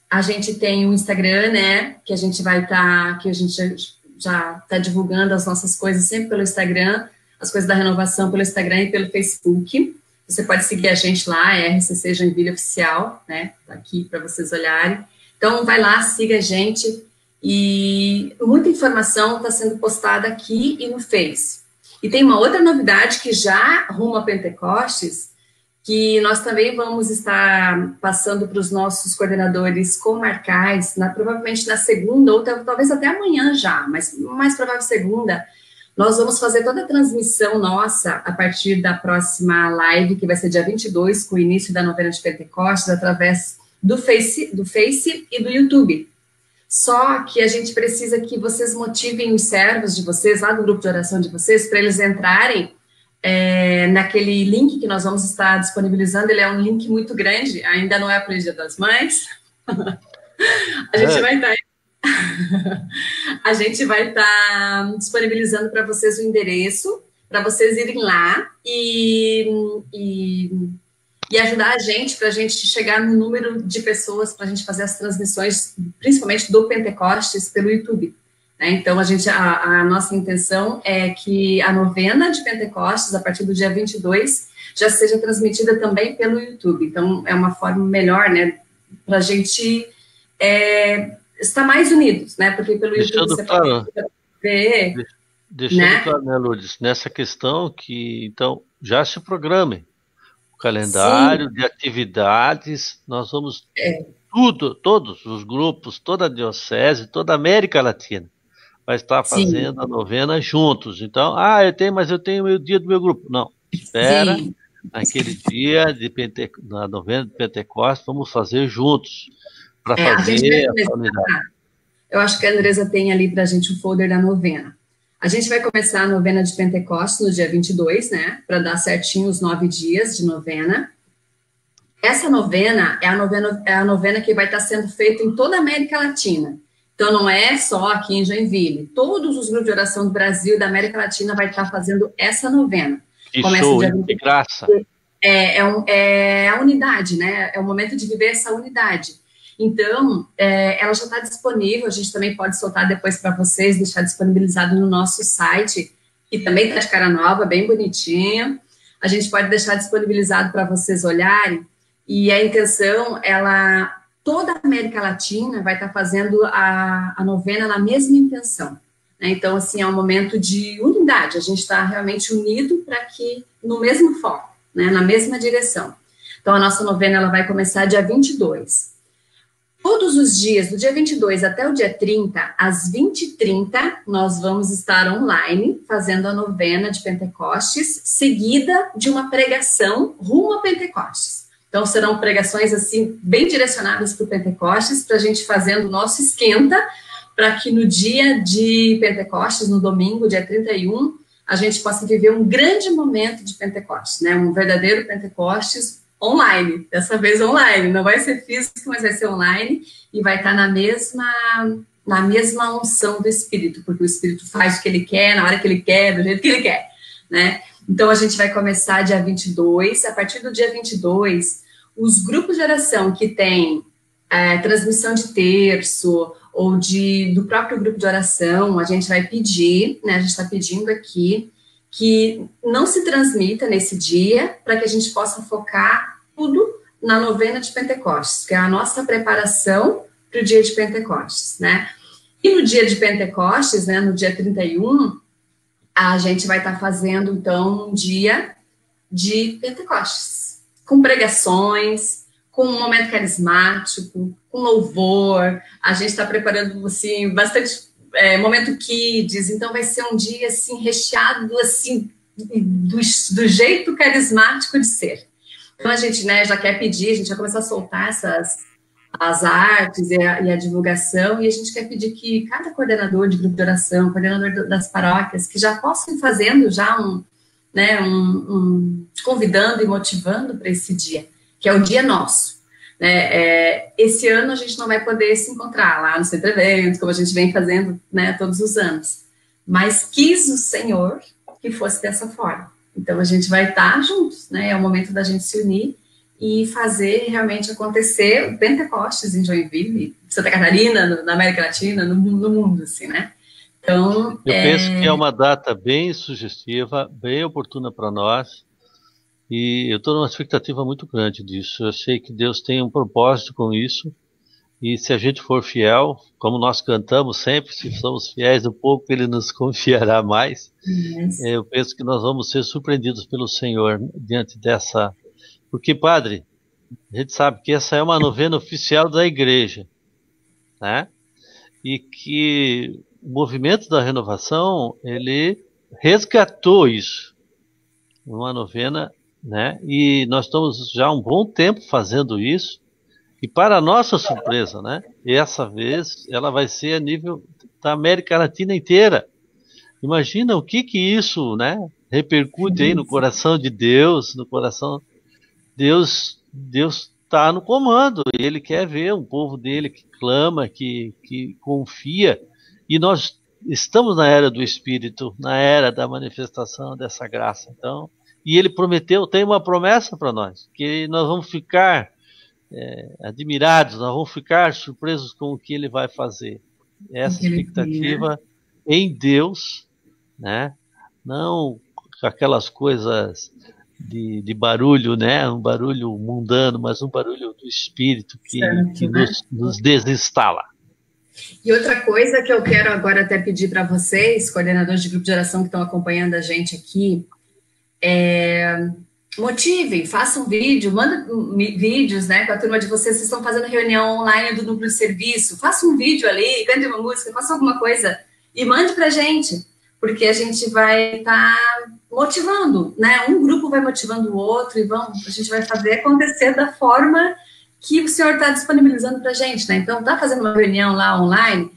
a gente tem um Instagram, né, que a gente vai estar, que a gente já está divulgando as nossas coisas sempre pelo Instagram, as coisas da renovação pelo Instagram e pelo Facebook. Você pode seguir a gente lá, RCC Joinville Oficial, né? Tá aqui para vocês olharem. Então, vai lá, siga a gente. E muita informação está sendo postada aqui e no Face. E tem uma outra novidade que já rumo a Pentecostes, que nós também vamos estar passando para os nossos coordenadores comarcais, provavelmente na segunda, ou talvez até amanhã já, mas mais provável segunda. Nós vamos fazer toda a transmissão nossa a partir da próxima live, que vai ser dia 22, com o início da novena de Pentecostes, através do Face e do YouTube. Só que a gente precisa que vocês motivem os servos de vocês, lá do grupo de oração de vocês, para eles entrarem naquele link que nós vamos estar disponibilizando. Ele é um link muito grande, ainda não é para o Dia das Mães. A gente vai estar... A gente vai estar disponibilizando para vocês o endereço, para vocês irem lá e ajudar a gente, para a gente chegar no número de pessoas, para a gente fazer as transmissões, principalmente do Pentecostes, pelo YouTube. né? Então, a nossa intenção é que a novena de Pentecostes, a partir do dia 22, já seja transmitida também pelo YouTube. Então, é uma forma melhor, né, para a gente estar mais unidos, né? Porque pelo YouTube você pode ver... Deixando né? claro, né, Lourdes, nessa questão que, então, já se programe o calendário de atividades, nós vamos todos os grupos, toda a diocese, toda a América Latina vai estar fazendo a novena juntos. Então, eu tenho o dia do meu grupo. Não, espera, naquele dia na novena de Pentecostes, vamos fazer juntos, para fazer a unidade. Eu acho que a Andresa tem ali para a gente o folder da novena. A gente vai começar a novena de Pentecostes no dia 22, né, para dar certinho os 9 dias de novena. Essa novena é a novena que vai estar sendo feita em toda a América Latina. Então, não é só aqui em Joinville. Todos os grupos de oração do Brasil e da América Latina vai estar fazendo essa novena. Que show, que graça. É a unidade, né? É o momento de viver essa unidade. Então, ela já está disponível, a gente também pode soltar depois para vocês, deixar disponibilizado no nosso site, que também está de cara nova, bem bonitinho. A gente pode deixar disponibilizado para vocês olharem, e a intenção, toda a América Latina vai estar fazendo a novena na mesma intenção, né? Então, assim, é um momento de unidade, a gente está realmente unido para que, no mesmo foco, né, na mesma direção. Então, a nossa novena ela vai começar dia 22. Todos os dias, do dia 22 até o dia 30, às 20h30, nós vamos estar online, fazendo a novena de Pentecostes, seguida de uma pregação rumo a Pentecostes. Então, serão pregações, assim, bem direcionadas para o Pentecostes, para a gente fazendo o nosso esquenta, para que no dia de Pentecostes, no domingo, dia 31, a gente possa viver um grande momento de Pentecostes, né? Um verdadeiro Pentecostes online, dessa vez online, não vai ser físico, mas vai ser online, e vai estar na mesma unção do Espírito, porque o Espírito faz o que ele quer, na hora que ele quer, do jeito que ele quer, né? Então, a gente vai começar dia 22, a partir do dia 22, os grupos de oração que tem transmissão de terço, ou do próprio grupo de oração, a gente vai pedir, né, a gente está pedindo aqui, que não se transmita nesse dia, para que a gente possa focar tudo na novena de Pentecostes, que é a nossa preparação para o dia de Pentecostes, né? E no dia de Pentecostes, né, no dia 31, a gente vai estar fazendo, então, um dia de Pentecostes, com pregações, com um momento carismático, com louvor, a gente está preparando, assim, bastante momento kids, então vai ser um dia, assim, recheado, assim, do jeito carismático de ser. Então, a gente, né, já quer pedir, a gente vai começar a soltar as artes e a divulgação, e a gente quer pedir que cada coordenador de grupo de oração, coordenador das paróquias, que já possam ir fazendo já convidando e motivando para esse dia, que é o dia nosso. Né? Esse ano a gente não vai poder se encontrar lá no Centro Eventos, como a gente vem fazendo, né, todos os anos, mas quis o Senhor que fosse dessa forma. Então a gente vai estar juntos, né? É o momento da gente se unir e fazer realmente acontecer o Pentecostes em Joinville, Santa Catarina, na América Latina, no mundo, assim, né? Então, eu penso que é uma data bem sugestiva, bem oportuna para nós, e eu estou numa expectativa muito grande disso. Eu sei que Deus tem um propósito com isso, e se a gente for fiel, como nós cantamos sempre, se somos fiéis do pouco, Ele nos confiará mais. Eu penso que nós vamos ser surpreendidos pelo Senhor diante dessa... Porque, padre, a gente sabe que essa é uma novena oficial da igreja, né? E que o movimento da renovação, ele resgatou isso, uma novena, né? E nós estamos já há um bom tempo fazendo isso, e para nossa surpresa, né? Essa vez ela vai ser a nível da América Latina inteira. Imagina o que isso, né, repercute aí no coração de Deus, no coração... Deus está no comando, Ele quer ver um povo dele que clama, que confia, e nós estamos na era do Espírito, na era da manifestação dessa graça. Então, e Ele prometeu, tem uma promessa para nós, que nós vamos ficar admirados, nós vamos ficar surpresos com o que Ele vai fazer. Essa expectativa em Deus, né? Não aquelas coisas de barulho, né? Um barulho mundano, mas um barulho do espírito que Certo, né? nos desinstala. E outra coisa que eu quero agora até pedir para vocês, coordenadores de grupo de oração que estão acompanhando a gente aqui, motivem, façam vídeo, mandem vídeos, né, com a turma de vocês estão fazendo reunião online do núcleo de serviço, faça um vídeo ali, cante uma música, faça alguma coisa e mande pra gente, porque a gente vai estar motivando, né, um grupo vai motivando o outro e a gente vai fazer acontecer da forma que o senhor está disponibilizando pra gente, né, então tá fazendo uma reunião lá online,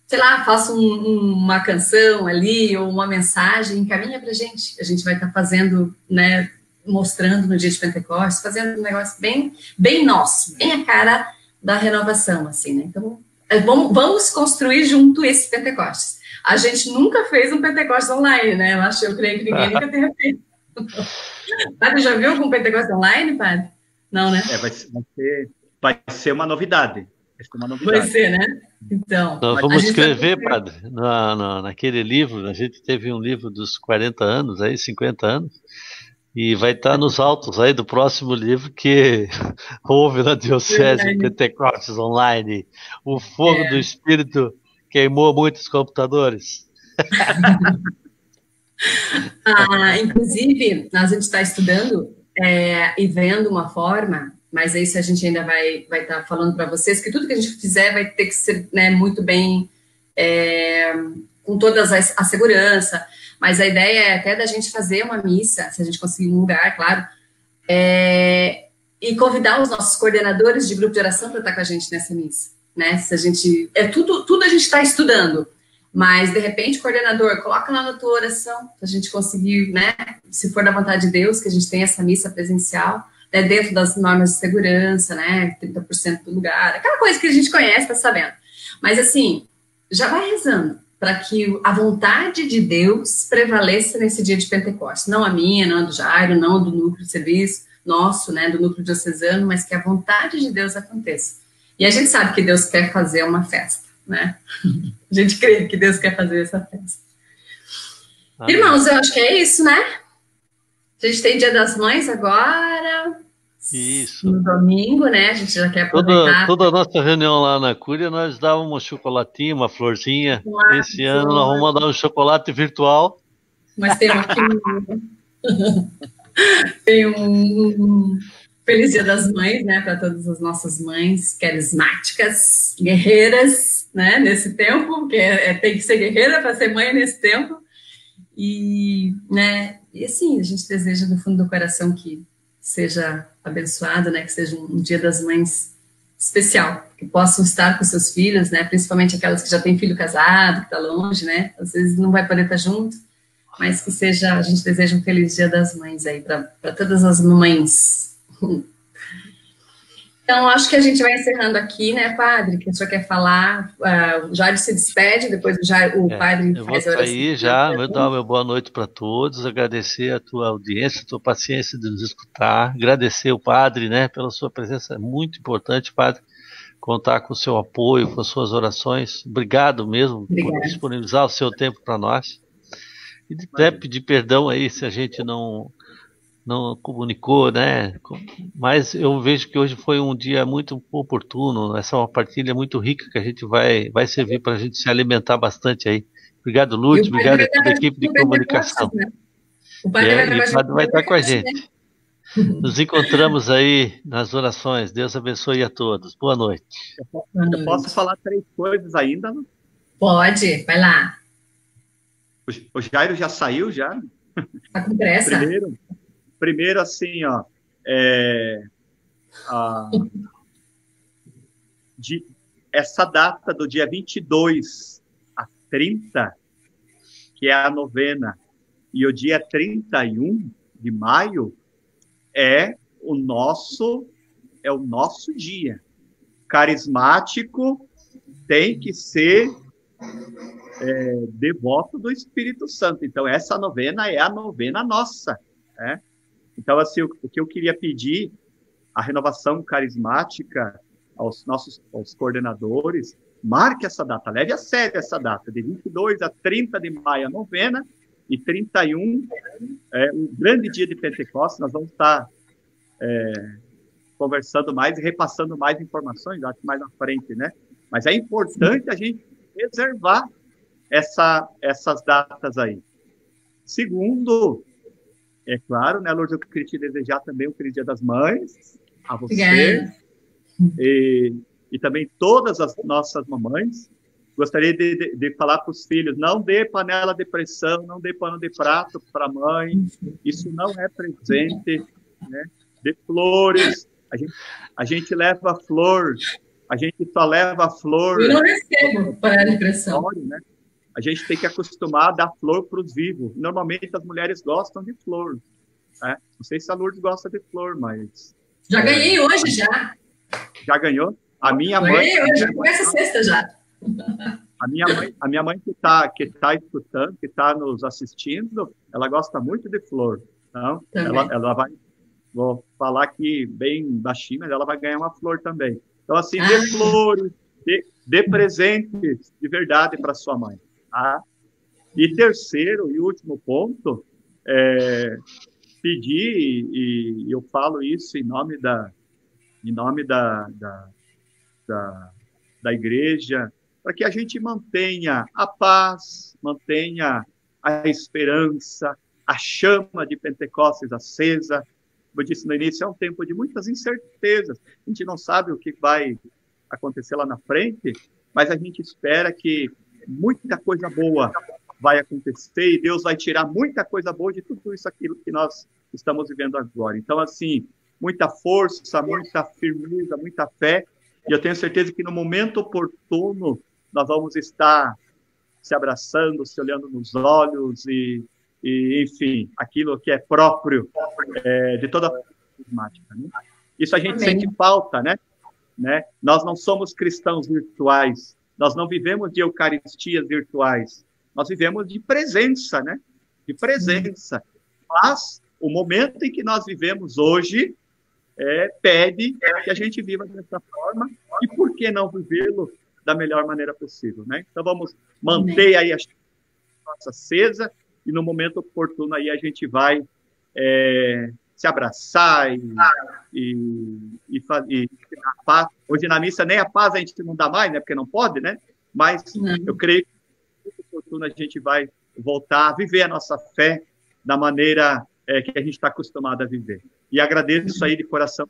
sei lá, faça uma canção ali ou uma mensagem, encaminha pra gente, a gente vai estar fazendo, né, mostrando no dia de Pentecostes, fazendo um negócio bem, bem nosso, bem a cara da renovação, assim, né? Então, vamos construir junto esse Pentecostes. A gente nunca fez um Pentecostes online, né? Eu creio que ninguém nunca tenha feito. Padre, já viu algum Pentecostes online, padre? Não, né? Vai ser uma novidade. Vai ser, né? Então. Nós vamos escrever, padre, naquele livro, a gente teve um livro dos 40 anos, aí, 50 anos, e vai estar nos autos aí do próximo livro que houve na Diocese Pentecostes Online. O fogo do Espírito queimou muitos computadores. Inclusive, a gente está estudando e vendo uma forma, mas isso a gente ainda vai estar falando para vocês, que tudo que a gente fizer vai ter que ser, né, muito bem, com toda a segurança. Mas a ideia é até da gente fazer uma missa, se a gente conseguir um lugar, claro, e convidar os nossos coordenadores de grupo de oração para estar com a gente nessa missa, né? Se a gente, tudo a gente está estudando, mas de repente, coordenador, coloca lá na tua oração, para a gente conseguir, né? Se for da vontade de Deus, que a gente tenha essa missa presencial, né, dentro das normas de segurança, né? 30% do lugar, aquela coisa que a gente conhece, tá sabendo. Mas assim, já vai rezando para que a vontade de Deus prevaleça nesse dia de Pentecostes. Não a minha, não a do Jairo, não a do núcleo de serviço nosso, né, do núcleo diocesano, mas que a vontade de Deus aconteça. E a gente sabe que Deus quer fazer uma festa, né? A gente crê que Deus quer fazer essa festa. Irmãos, eu acho que é isso, né? A gente tem Dia das Mães agora. Isso. No domingo, né? A gente já quer aproveitar. Toda a nossa reunião lá na Cúria, nós dávamos um chocolatinho, uma florzinha. Esse ano nós vamos mandar um chocolate virtual. Mas tem aqui tem um Feliz Dia das Mães, né? Para todas as nossas mães carismáticas, guerreiras, né? Nesse tempo, porque tem que ser guerreira para ser mãe nesse tempo. E, né? E assim, a gente deseja do fundo do coração que seja abençoado, né, que seja um Dia das Mães especial, que possam estar com seus filhos, né, principalmente aquelas que já têm filho casado, que está longe, né, às vezes não vai poder estar junto, mas que seja, a gente deseja um feliz Dia das Mães aí para todas as mães. Então, acho que a gente vai encerrando aqui, né, padre, que o senhor quer falar, o Jairo se despede, depois o padre faz a oração. Eu vou sair já, vou dar uma boa noite para todos, agradecer a tua audiência, a tua paciência de nos escutar, agradecer o padre, né, pela sua presença, muito importante, padre, contar com o seu apoio, com as suas orações, obrigado mesmo por disponibilizar o seu tempo para nós, e até pedir perdão aí se a gente não comunicou, né? Mas eu vejo que hoje foi um dia muito oportuno. Essa é uma partilha muito rica que a gente vai servir para a gente se alimentar bastante aí. Obrigado, Lúcio. Obrigado a toda a equipe de comunicação. Né? O padre vai estar com a gente. Nos encontramos aí nas orações. Deus abençoe a todos. Boa noite. Eu posso falar 3 coisas ainda? Pode, vai lá. O Jairo já saiu, já? Tá com pressa? Primeiro, assim, ó, essa data do dia 22 a 30, que é a novena, e o dia 31 de maio é o nosso dia. Carismático tem que ser devoto do Espírito Santo. Então, essa novena é a novena nossa, né? Então, assim, o que eu queria pedir, a renovação carismática aos coordenadores, marque essa data, leve a sério essa data, de 22 a 30 de maio a novena, e 31, um grande dia de Pentecostes, nós vamos estar conversando mais e repassando mais informações, acho que mais na frente, né? Mas é importante a gente reservar essas datas aí. Segundo, é claro, né, Lourdes, eu queria te desejar também um feliz Dia das Mães, a você, e também todas as nossas mamães. Gostaria de falar para os filhos, não dê panela de pressão, não dê pano de prato para a mãe, isso não é presente, né? De flores, a gente leva flor, a gente só leva flor. Eu não recebo panela de pressão. Né? A gente tem que acostumar a dar flor para os vivos. Normalmente as mulheres gostam de flor. Né? Não sei se a Lourdes gosta de flor, mas... Já ganhei hoje, já. Já ganhou? A minha mãe... Ganhei hoje, começa sexta já. A minha mãe que tá escutando, que está nos assistindo, ela gosta muito de flor. Então, ela vai, vou falar aqui bem baixinho, mas ela vai ganhar uma flor também. Então, assim, dê flores, dê presentes de verdade para sua mãe. Tá? E terceiro e último ponto, pedir, e eu falo isso em nome da igreja, para que a gente mantenha a paz, mantenha a esperança, a chama de Pentecostes acesa. Como eu disse no início, é um tempo de muitas incertezas. A gente não sabe o que vai acontecer lá na frente, mas a gente espera que muita coisa boa vai acontecer e Deus vai tirar muita coisa boa de tudo isso aquilo que nós estamos vivendo agora. Então, assim, muita força, muita firmeza, muita fé, e eu tenho certeza que no momento oportuno nós vamos estar se abraçando, se olhando nos olhos e enfim, aquilo que é próprio de toda a carismática. Né? Isso a gente sente falta, né? Nós não somos cristãos virtuais, nós não vivemos de eucaristias virtuais, nós vivemos de presença, né? De presença. Mas o momento em que nós vivemos hoje pede que a gente viva dessa forma, e por que não vivê-lo da melhor maneira possível, né? Então vamos manter aí a nossa acesa, e no momento oportuno aí a gente vai se abraçar e a paz. Hoje na missa nem a paz a gente não dá mais, né? Porque não pode, né? Mas eu creio que no momento oportuno a gente vai voltar a viver a nossa fé da maneira que a gente está acostumado a viver. E agradeço aí de coração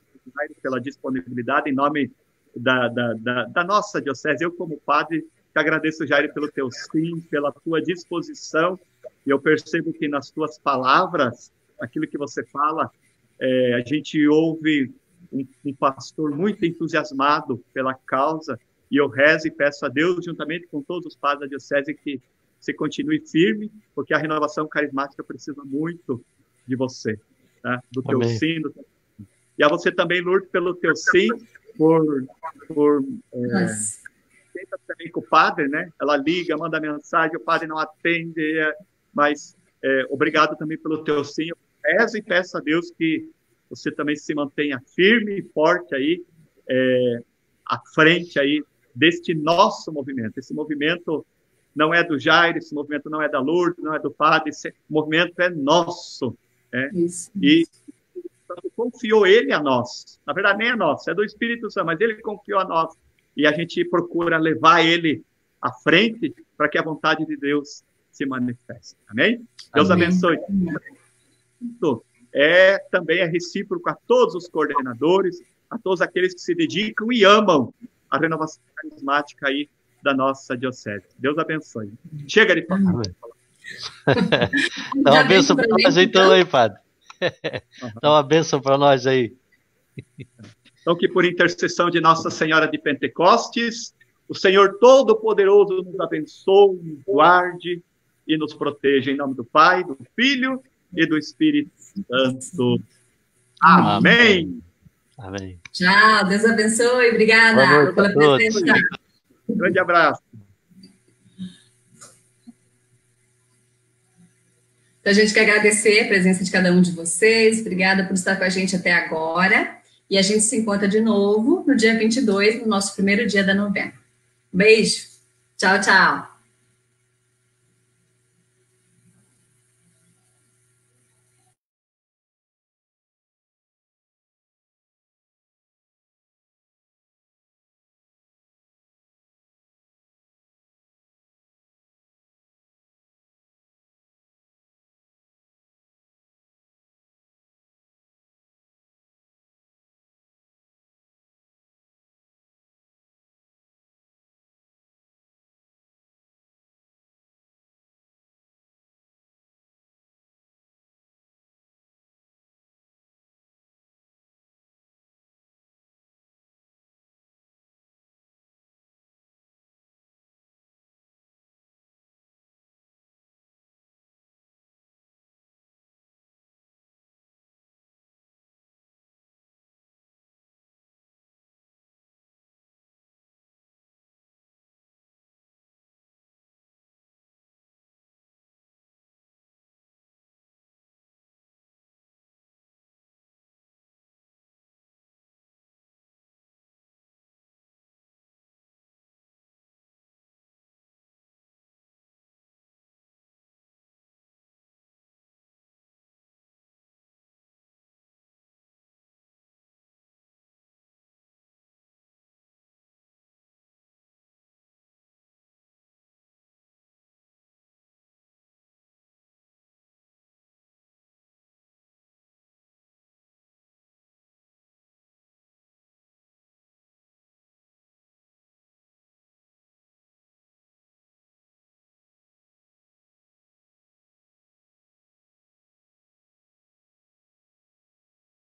pela disponibilidade em nome da nossa diocese. Eu, como padre, te agradeço, Jair, pelo teu sim, pela tua disposição, e eu percebo que nas tuas palavras, aquilo que você fala, a gente ouve um pastor muito entusiasmado pela causa, e eu rezo e peço a Deus, juntamente com todos os padres da diocese, que você continue firme, porque a renovação carismática precisa muito de você, tá? Do teu sim, e a você também, Lourdes, pelo teu sim, por também com o padre, né? Ela liga, manda mensagem, o padre não atende, mas obrigado também pelo teu sim. Eu rezo e peço a Deus que você também se mantenha firme e forte aí, à frente aí deste nosso movimento. Esse movimento não é do Jair, esse movimento não é da Lourdes, não é do padre, esse movimento é nosso. Isso. E confiou ele a nós. Na verdade, nem a nós, é do Espírito Santo, mas ele confiou a nós. E a gente procura levar ele à frente para que a vontade de Deus se manifeste. Amém? Deus abençoe. Também é recíproco a todos os coordenadores, a todos aqueles que se dedicam e amam a renovação carismática aí da nossa diocese. Deus abençoe. Chega de falar. Dá uma bênção para nós então aí, padre. Dá uma bênção para nós aí. Então, que por intercessão de Nossa Senhora de Pentecostes, o Senhor Todo-Poderoso nos abençoe, nos guarde e nos proteja. Em nome do Pai, do Filho e do Espírito Santo. Amém. Amém. Tchau, Deus abençoe. Obrigada pela presença. Um grande abraço. Então, a gente quer agradecer a presença de cada um de vocês. Obrigada por estar com a gente até agora. E a gente se encontra de novo no dia 22, no nosso primeiro dia da novena. Beijo. Tchau, tchau.